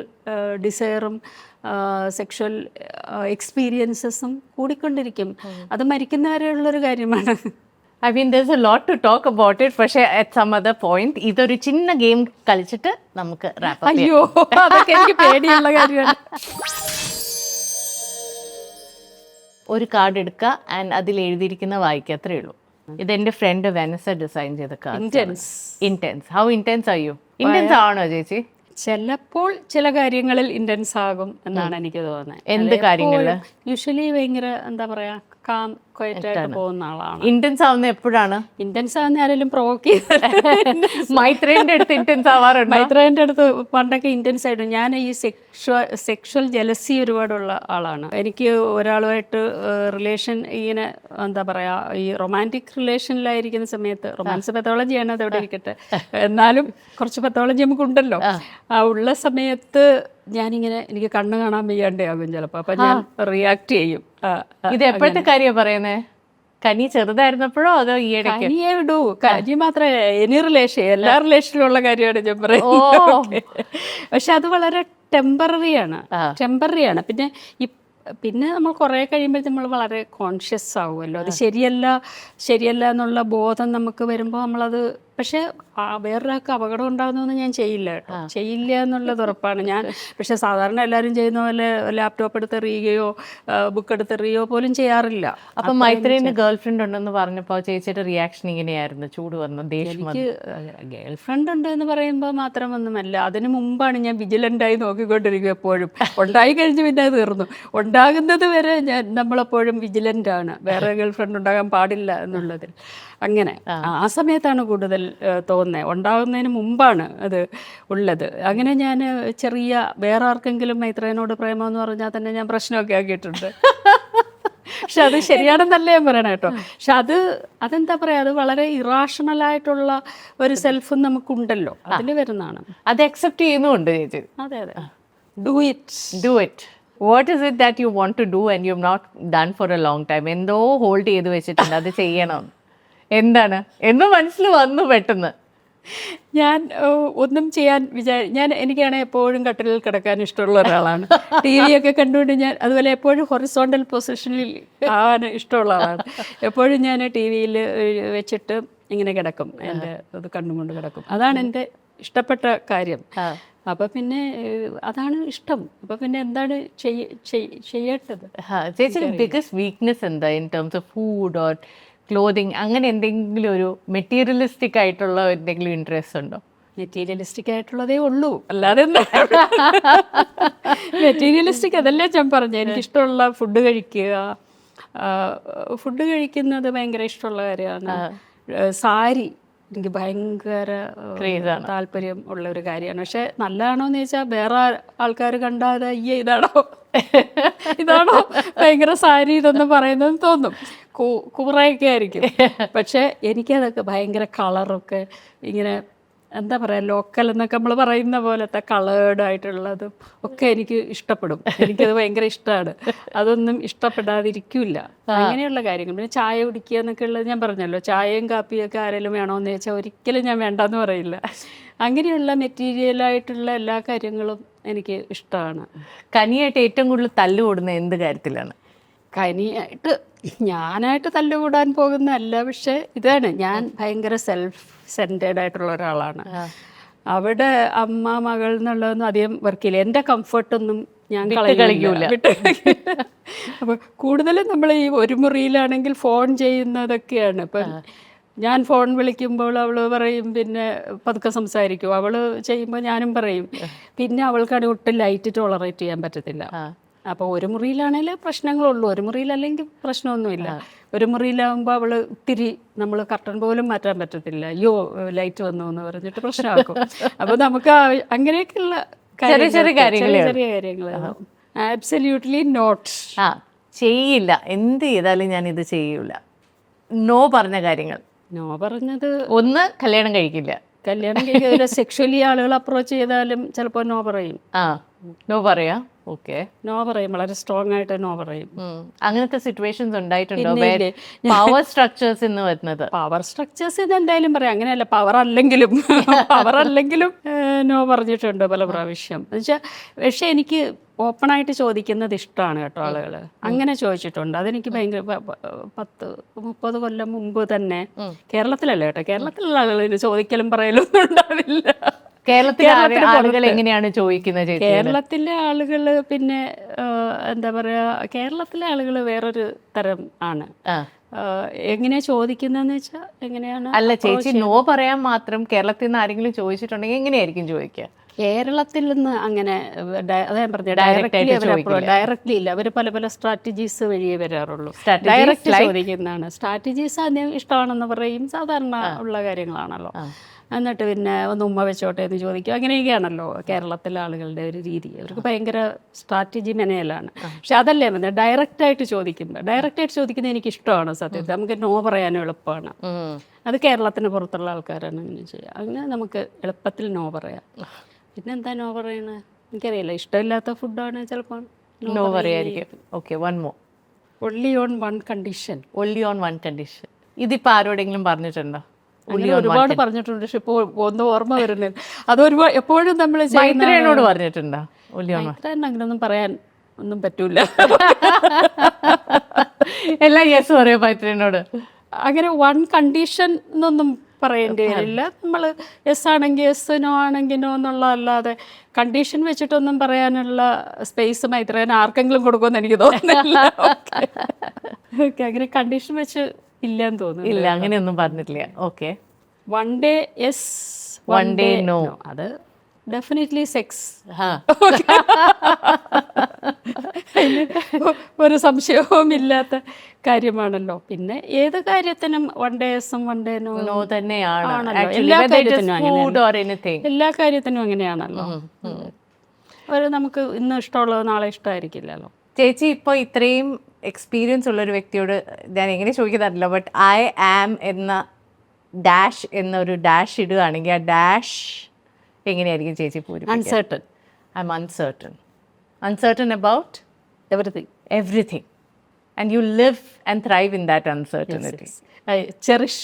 ഡിസയറും സെക്ഷൽ എക്സ്പീരിയൻസസും കൂടിക്കൊണ്ടിരിക്കും. അത് മരിക്കുന്നവരെയുള്ളൊരു കാര്യമാണ്. I mean, there's a lot to talk about it. പക്ഷേ at some other point ഇതൊരു ചിന്ന ഗെയിം കളിച്ചിട്ട് നമുക്ക് wrap up ചെയ്യാം. അയ്യോ, അതൊക്കെ എനിക്ക് പേടിയുള്ള കാര്യമാണ്. ഒരു കാർഡ് എടുക്കുക ആൻഡ് അതിൽ എഴുതിയിരിക്കുന്ന വായിക്കുക, അത്രയേ ഉള്ളൂ. ഇതെന്റെ ഫ്രണ്ട് വെനസ ഡിസൈൻ ചെയ്ത card. Intense. How intense are you? Intense ആണോ ചേച്ചി? ചിലപ്പോൾ ചില കാര്യങ്ങളിൽ ഇന്റൻസ് ആകും എന്നാണ് എനിക്ക് തോന്നുന്നത്. എന്ത് കാര്യങ്ങളില്? യൂഷ്വലി ഭയങ്കര എന്താ പറയാ, കാം ക്വയറ്റായിട്ട് പോകുന്ന ആളാണ്. ഇന്റൻസ് ആവുന്ന എപ്പോഴാണ്? ഇന്റൻസ് ആവുന്ന ആരെങ്കിലും പ്രൊവോക്ക് ചെയ്ത് മൈത്രേന്റെ അടുത്ത് ഇന്റൻസ് ആവാറുണ്ട്. മൈത്രേന്റെ അടുത്ത് പണ്ടൊക്കെ ഇന്റൻസ് ആയിട്ട്. ഞാൻ ഈ സെക്ഷൽ ജലസി ഒരുപാടുള്ള ആളാണ്. എനിക്ക് ഒരാളുമായിട്ട് റിലേഷൻ ഇങ്ങനെ എന്താ പറയാ, ഈ റൊമാൻറ്റിക് റിലേഷനിലായിരിക്കുന്ന സമയത്ത്, റൊമാൻസ് പെത്തോളജിയാണ് അതവിടെ ഇരിക്കട്ടെ, എന്നാലും കുറച്ച് പെത്തോളജി നമുക്കുണ്ടല്ലോ, ഉള്ള സമയത്ത് ഞാനിങ്ങനെ എനിക്ക് കണ്ണ് കാണാൻ വയ്യാണ്ടാകും ചിലപ്പോൾ. അപ്പം ഞാൻ റിയാക്ട് ചെയ്യും. ഇത് എപ്പോഴത്തെ കാര്യമാണ് പറയുന്നേ? കനി ചെറുതായിരുന്നപ്പോഴോ അതോ ഈയിടെ? കനിയെ വിടൂ, കനി മാത്രമേ, എനി റിലേഷൻ, എല്ലാ റിലേഷനിലുള്ള കാര്യമാണ് ഞാൻ പറയുന്നത്. പക്ഷെ അത് വളരെ ടെമ്പററിയാണ്. പിന്നെ നമ്മൾ കുറേ കഴിയുമ്പോഴത്തേക്കും നമ്മൾ വളരെ കോൺഷ്യസ് ആവുമല്ലോ. അത് ശരിയല്ല എന്നുള്ള ബോധം നമുക്ക് വരുമ്പോൾ നമ്മളത്, പക്ഷേ വേറൊരാൾക്ക് അപകടം ഉണ്ടാകുന്നൊന്നും ഞാൻ ചെയ്യില്ല എന്നുള്ളത് ഉറപ്പാണ് ഞാൻ. പക്ഷെ സാധാരണ എല്ലാവരും ചെയ്യുന്ന പോലെ ലാപ്ടോപ്പ് എടുത്തെറിയുകയോ ബുക്ക് എടുത്തെറിയുകയോ പോലും ചെയ്യാറില്ല. അപ്പം മൈത്രേന് ഗേൾ ഫ്രണ്ട് ഉണ്ടെന്ന് പറഞ്ഞപ്പോൾ ചേച്ചിയുടെ റിയാക്ഷൻ ഇങ്ങനെയായിരുന്നു? ചൂട് വന്നു, ദേഷ്യം? എനിക്ക് ഗേൾ ഫ്രണ്ട് ഉണ്ട് എന്ന് പറയുമ്പോൾ മാത്രമൊന്നുമല്ല, അതിന് മുമ്പാണ് ഞാൻ വിജിലൻ്റായി നോക്കിക്കൊണ്ടിരിക്കും എപ്പോഴും. ഉണ്ടായി കഴിഞ്ഞ് പിന്നെ അത് തീർന്നു. ഉണ്ടാകുന്നത് വരെ നമ്മളെപ്പോഴും വിജിലൻ്റാണ്, വേറെ ഗേൾ ഫ്രണ്ട് ഉണ്ടാകാൻ പാടില്ല എന്നുള്ളതിൽ. അങ്ങനെ ആ സമയത്താണ് കൂടുതൽ തോന്നുന്നത്, ഉണ്ടാകുന്നതിന് മുമ്പാണ് അത് ഉള്ളത്. അങ്ങനെ ഞാൻ വേറെ ആർക്കെങ്കിലും മൈത്രേനോട് പ്രേമമെന്ന് പറഞ്ഞാൽ തന്നെ ഞാൻ പ്രശ്നമൊക്കെ ആക്കിയിട്ടുണ്ട്. പക്ഷെ അത് ശരിയാണെന്നല്ല ഞാൻ പറയണം കേട്ടോ. പക്ഷെ അതെന്താ പറയുക, അത് വളരെ ഇറാഷണലായിട്ടുള്ള ഒരു സെൽഫും നമുക്കുണ്ടല്ലോ, അതിൽ വരുന്നതാണ്. അത് അക്സെപ്റ്റ് ചെയ്യുന്നുണ്ട് ചേച്ചി. അതെ. Do it. What is it that you want to do and you have not done for a long time? എന്തോ ഹോൾഡ് ചെയ്ത് വെച്ചിട്ടുണ്ട്, അത് ചെയ്യണം. എന്താണ് എന്ന് മനസ്സിൽ വന്നു പെട്ടെന്ന്? ഞാൻ ഒന്നും ചെയ്യാൻ എനിക്കാണെങ്കിൽ എപ്പോഴും കട്ടിലിൽ കിടക്കാൻ ഇഷ്ടമുള്ള ഒരാളാണ്. TV ഒക്കെ കണ്ടുകൊണ്ട് ഞാൻ അതുപോലെ എപ്പോഴും ഹൊറിസോണ്ടൽ പൊസിഷനിൽ ആവാൻ ഇഷ്ടമുള്ള ആളാണ്. എപ്പോഴും ഞാൻ TV-യിൽ വെച്ചിട്ട് ഇങ്ങനെ കിടക്കും, എൻ്റെ അത് കണ്ടുകൊണ്ട് കിടക്കും. അതാണ് എൻ്റെ ഇഷ്ടപ്പെട്ട കാര്യം. അപ്പം പിന്നെ അതാണ് ഇഷ്ടം. അപ്പം പിന്നെ എന്താണ് ചെയ്യേണ്ടത്? ചേച്ചിയുടെ ബിഗ്ഗസ്റ്റ് വീക്ക്നെസ് എന്താ in terms of food or clothing? അങ്ങനെ എന്തെങ്കിലും ഒരു മെറ്റീരിയലിസ്റ്റിക് ആയിട്ടുള്ള എന്തെങ്കിലും ഇൻട്രസ്റ്റ് ഉണ്ടോ? മെറ്റീരിയലിസ്റ്റിക് ആയിട്ടുള്ളതേ ഉള്ളൂ, അല്ലാതെ മെറ്റീരിയലിസ്റ്റിക് അതല്ലേ ഞാൻ പറഞ്ഞത്. എനിക്കിഷ്ടമുള്ള ഫുഡ് കഴിക്കുന്നത് ഭയങ്കര ഇഷ്ടമുള്ള കാര്യമാണ്. സാരി എനിക്ക് ഭയങ്കര താല്പര്യം ഉള്ള ഒരു കാര്യമാണ്. പക്ഷെ നല്ലതാണോ എന്ന് ചോദിച്ചാൽ വേറെ ആൾക്കാർ കണ്ടാൽ ഇതാണോ ഇതാണോ ഭയങ്കര സാരി ഇതൊന്നും പറയുന്നതെന്ന് തോന്നും. കുറേയൊക്കെ ആയിരിക്കും. പക്ഷേ എനിക്കതൊക്കെ ഭയങ്കര കളറൊക്കെ ഇങ്ങനെ എന്താ പറയുക, ലോക്കൽ എന്നൊക്കെ നമ്മൾ പറയുന്ന പോലത്തെ കളേർഡ് ആയിട്ടുള്ളതും ഒക്കെ എനിക്ക് ഇഷ്ടപ്പെടും. എനിക്കത് ഭയങ്കര ഇഷ്ടമാണ്. അതൊന്നും ഇഷ്ടപ്പെടാതിരിക്കില്ല. അങ്ങനെയുള്ള കാര്യങ്ങൾ. പിന്നെ ചായ കുടിക്കുക എന്നൊക്കെ ഉള്ളത് ഞാൻ പറഞ്ഞല്ലോ, ചായയും കാപ്പിയൊക്കെ ആരെങ്കിലും വേണമെന്ന് ചോദിച്ചാൽ ഒരിക്കലും ഞാൻ വേണ്ടെന്ന് പറയില്ല. അങ്ങനെയുള്ള മെറ്റീരിയലായിട്ടുള്ള എല്ലാ കാര്യങ്ങളും എനിക്ക് ഇഷ്ടമാണ്. കനിയായിട്ട് ഏറ്റവും കൂടുതൽ തല്ലുകൂടുന്ന എന്ത് കാര്യത്തിലാണ്? കനിയായിട്ട് ഞാനായിട്ട് തല്ലുകൂടാൻ പോകുന്നതല്ല, പക്ഷെ ഇതാണ്, ഞാൻ ഭയങ്കര സെൽഫ് സെൻറ്റേഡ് ആയിട്ടുള്ള ഒരാളാണ്. അവിടെ അമ്മ മകൾ എന്നുള്ളതൊന്നും അധികം വർക്ക് ചെയ്യില്ല. എൻ്റെ കംഫർട്ടൊന്നും ഞാൻ കളിക്കൂല. അപ്പോൾ കൂടുതലും നമ്മൾ ഈ ഒരു മുറിയിലാണെങ്കിൽ ഫോൺ ചെയ്യുന്നതൊക്കെയാണ്. ഇപ്പം ഞാൻ ഫോൺ വിളിക്കുമ്പോൾ അവൾ പറയും പിന്നെ പതുക്കെ സംസാരിക്കും, അവൾ ചെയ്യുമ്പോൾ ഞാനും പറയും. പിന്നെ അവൾക്കാണെങ്കിൽ ഒട്ടും ലൈറ്റ് ടോളറേറ്റ് ചെയ്യാൻ പറ്റത്തില്ല. അപ്പോൾ ഒരു മുറിയിലാണെങ്കിൽ പ്രശ്നങ്ങളുള്ളൂ, ഒരു മുറിയിലല്ലെങ്കിൽ പ്രശ്നമൊന്നുമില്ല. ഒരു മുറിയിലാകുമ്പോൾ അവൾ ഇത്തിരി നമ്മൾ കർട്ടൻ പോലും മാറ്റാൻ പറ്റത്തില്ല, അയ്യോ ലൈറ്റ് വന്നു എന്ന് പറഞ്ഞിട്ട് പ്രശ്നമാക്കും. അപ്പോൾ നമുക്ക് അങ്ങനെയൊക്കെയുള്ള ചെറിയ കാര്യങ്ങൾ ആബ്സല്യൂട്ട്ലി നോട്ട്. ചെയ്യില്ല, എന്ത് ചെയ്താലും ഞാൻ ഇത് ചെയ്യൂല. നോ പറഞ്ഞ കാര്യങ്ങൾ. നോ പറഞ്ഞത്, ഒന്ന് കല്യാണം കഴിക്കില്ല. കല്യാണം കഴിക്കില്ല. സെക്ഷലി ആളുകൾ അപ്രോച്ച് ചെയ്താലും ചിലപ്പോൾ നോ പറയും. നോ പറയാ. ഓക്കെ, നോ പറയും, വളരെ സ്ട്രോങ് ആയിട്ട് നോ പറയും. അങ്ങനത്തെ സിറ്റുവേഷൻസ് ഉണ്ടായിട്ടുണ്ടോ? പവർ സ്ട്രക്ചേഴ്സ് എന്ന് വരുന്നത്. പവർ സ്ട്രക്ചേഴ്സ് ഇത് എന്തായാലും പറയാം, അങ്ങനെയല്ല, പവർ അല്ലെങ്കിലും നോ പറഞ്ഞിട്ടുണ്ട് പല പ്രാവശ്യം. എന്നുവെച്ചാൽ പക്ഷെ എനിക്ക് ഓപ്പണായിട്ട് ചോദിക്കുന്നത് ഇഷ്ടമാണ് കേട്ടോ ആളുകൾ. അങ്ങനെ ചോദിച്ചിട്ടുണ്ട്. അതെനിക്ക് ഭയങ്കര 10-30 കൊല്ലം മുമ്പ് തന്നെ, കേരളത്തിലല്ല കേട്ടോ, കേരളത്തിലുള്ള ആളുകൾ ചോദിക്കലും പറയലും ഒന്നും ഉണ്ടാവില്ല. കേരളത്തിലെ ആളുകൾ എങ്ങനെയാണ് ചോദിക്കുന്നത്? കേരളത്തിലെ ആളുകൾ പിന്നെ എന്താ പറയാ, കേരളത്തിലെ ആളുകൾ വേറൊരു തരം ആണ്. എങ്ങനെയാ ചോദിക്കുന്നതെന്ന് വെച്ചാൽ എങ്ങനെയാണ്? അല്ല ചേച്ചി, നോ പറയാൻ മാത്രം കേരളത്തിൽ നിന്ന് ആരെങ്കിലും ചോദിച്ചിട്ടുണ്ടെങ്കിൽ എങ്ങനെയായിരിക്കും ചോദിക്കുക? കേരളത്തിൽ നിന്ന് അങ്ങനെ അതാ ഞാൻ പറഞ്ഞത്, ഡയറക്റ്റ്ലി ഇല്ല. അവർ പല പല സ്ട്രാറ്റജീസ് വഴിയേ വരാറുള്ളൂ. ഡയറക്റ്റ് ചോദിക്കുന്നതാണ്. സ്ട്രാറ്റജീസ് ആദ്യം ഇഷ്ടമാണെന്ന് പറയും, സാധാരണ ഉള്ള കാര്യങ്ങളാണല്ലോ. എന്നിട്ട് പിന്നെ ഒന്ന് ഉമ്മ വെച്ചോട്ടെ എന്ന് ചോദിക്കും. അങ്ങനെയൊക്കെയാണല്ലോ കേരളത്തിലെ ആളുകളുടെ ഒരു രീതി. അവർക്ക് ഭയങ്കര സ്ട്രാറ്റജി മെനയലാണ്. പക്ഷെ അതല്ലേ പറഞ്ഞത്, ഡയറക്റ്റായിട്ട് ചോദിക്കുന്നത് എനിക്ക് ഇഷ്ടമാണ് സത്യത്തിൽ. നമുക്ക് നോ പറയാനും എളുപ്പമാണ്. അത് കേരളത്തിന് പുറത്തുള്ള ആൾക്കാരാണ് അങ്ങനെ ചെയ്യുക. അങ്ങനെ നമുക്ക് എളുപ്പത്തിൽ നോ പറയാം. പിന്നെന്താ നോ പറയണത് എനിക്കറിയില്ല. ഇഷ്ടമില്ലാത്ത ഫുഡാണ് ചിലപ്പോൾ നോ പറയായിരിക്കും. Okay, one more. Only on one condition. Only on one condition. ഇതിപ്പോൾ ആരോടെങ്കിലും പറഞ്ഞിട്ടുണ്ടോ? ഒരുപാട് പറഞ്ഞിട്ടുണ്ട്, പക്ഷെ ഇപ്പോൾ ഒന്നും ഓർമ്മ വരുന്നില്ല. അത് എപ്പോഴും നമ്മൾ മൈത്രേനോട് പറഞ്ഞിട്ടുണ്ടോ? അങ്ങനെയൊന്നും പറയാൻ ഒന്നും പറ്റൂല. എല്ലാം യെസ് പറയോ മൈത്രേനോട്? അങ്ങനെ വൺ കണ്ടീഷൻ എന്നൊന്നും പറയേണ്ടി വരില്ല. നമ്മൾ യെസ് ആണെങ്കിൽ യെസ്, നോ ആണെങ്കിൽ നോ എന്നുള്ളതല്ലാതെ കണ്ടീഷൻ വെച്ചിട്ടൊന്നും പറയാനുള്ള സ്പേസ് മൈത്രേന ആർക്കെങ്കിലും കൊടുക്കുമെന്ന് എനിക്ക് തോന്നുന്നില്ല. ഓക്കെ, അങ്ങനെ കണ്ടീഷൻ വെച്ച് ഇല്ലെന്ന് തോന്നുന്നു. ഇല്ല, അങ്ങനെയൊന്നും പറഞ്ഞിട്ടില്ല. Okay, one day yes, one day no. അത് ഡെഫിനറ്റ്ലി സെക്സ്, ഒരു സംശയവും ഇല്ലാത്ത കാര്യമാണല്ലോ. പിന്നെ ഏത് കാര്യത്തിനും വൺ ഡേ യെസും വൺ ഡേ നോ നോ തന്നെയാണ്. എല്ലാ കാര്യത്തിനും അങ്ങനെയാണല്ലോ. നമുക്ക് ഇന്ന് ഇഷ്ടമുള്ളത് നാളെ ഇഷ്ടമായിരിക്കില്ലല്ലോ. ചേച്ചി ഇപ്പോൾ ഇത്രയും എക്സ്പീരിയൻസ് ഉള്ളൊരു വ്യക്തിയോട് ഞാൻ എങ്ങനെ ചോദിക്കുന്നറിയില്ല, ബട്ട് ഐ ആം എന്ന ഡാഷ് എന്നൊരു ഡാഷ് ഇടുകയാണെങ്കിൽ ആ ഡാഷ് എങ്ങനെയായിരിക്കും ചേച്ചി പൂരിപ്പിക്കുക? Uncertain. I M uncertain about everything and you live and thrive in that uncertainty. Yes. I cherish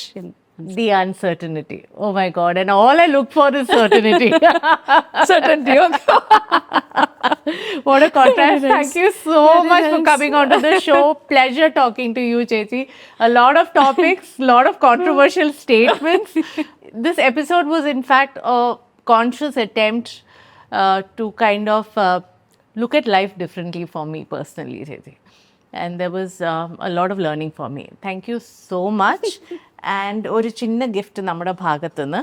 the uncertainty. Oh my God, and all I look for is certainty. Certainty. What a contrast. Thank you so much for coming onto the show. Pleasure talking to you, Chechi. A lot of topics, lot of controversial statements. This episode was in fact a conscious attempt to kind of look at life differently for me personally, Chechi. And there was a lot of learning for me. Thank you so much. And ഒരു ചിന്ന gift നമ്മുടെ ഭാഗത്തു നിന്ന്.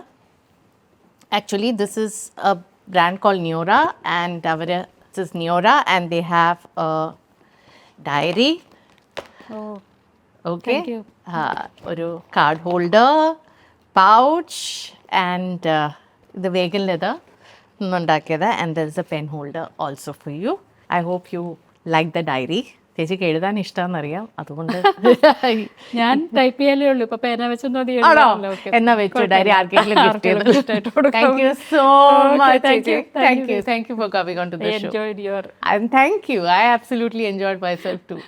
Actually, this is a brand called Neora, and this is Neora, and they have a diary. Oh, okay. Thank you. ഒരു card holder, pouch, and ഇത് വേഗൽ leather നിന്നുണ്ടാക്കിയത്, and there is a pen holder also for you. I hope you like the diary. ചേച്ചിക്ക് എഴുതാൻ ഇഷ്ടമാണെന്നറിയാം, അതുകൊണ്ട് ഞാൻ type ചെയ്യാലേ ഉള്ളൂ, ഇപ്പൊ പേന വെച്ചൊന്നും അത് ആണോ? എഴുതാറില്ല. Okay. എന്നാ വെച്ചു ഡയറി ആർക്കെങ്കിലും ഗിഫ്റ്റ് ചെയ്തു. താങ്ക് യു സോ മച്ച് ചേച്ചി. Thank you for coming on to the show. Enjoyed your And thank you. I absolutely enjoyed myself too.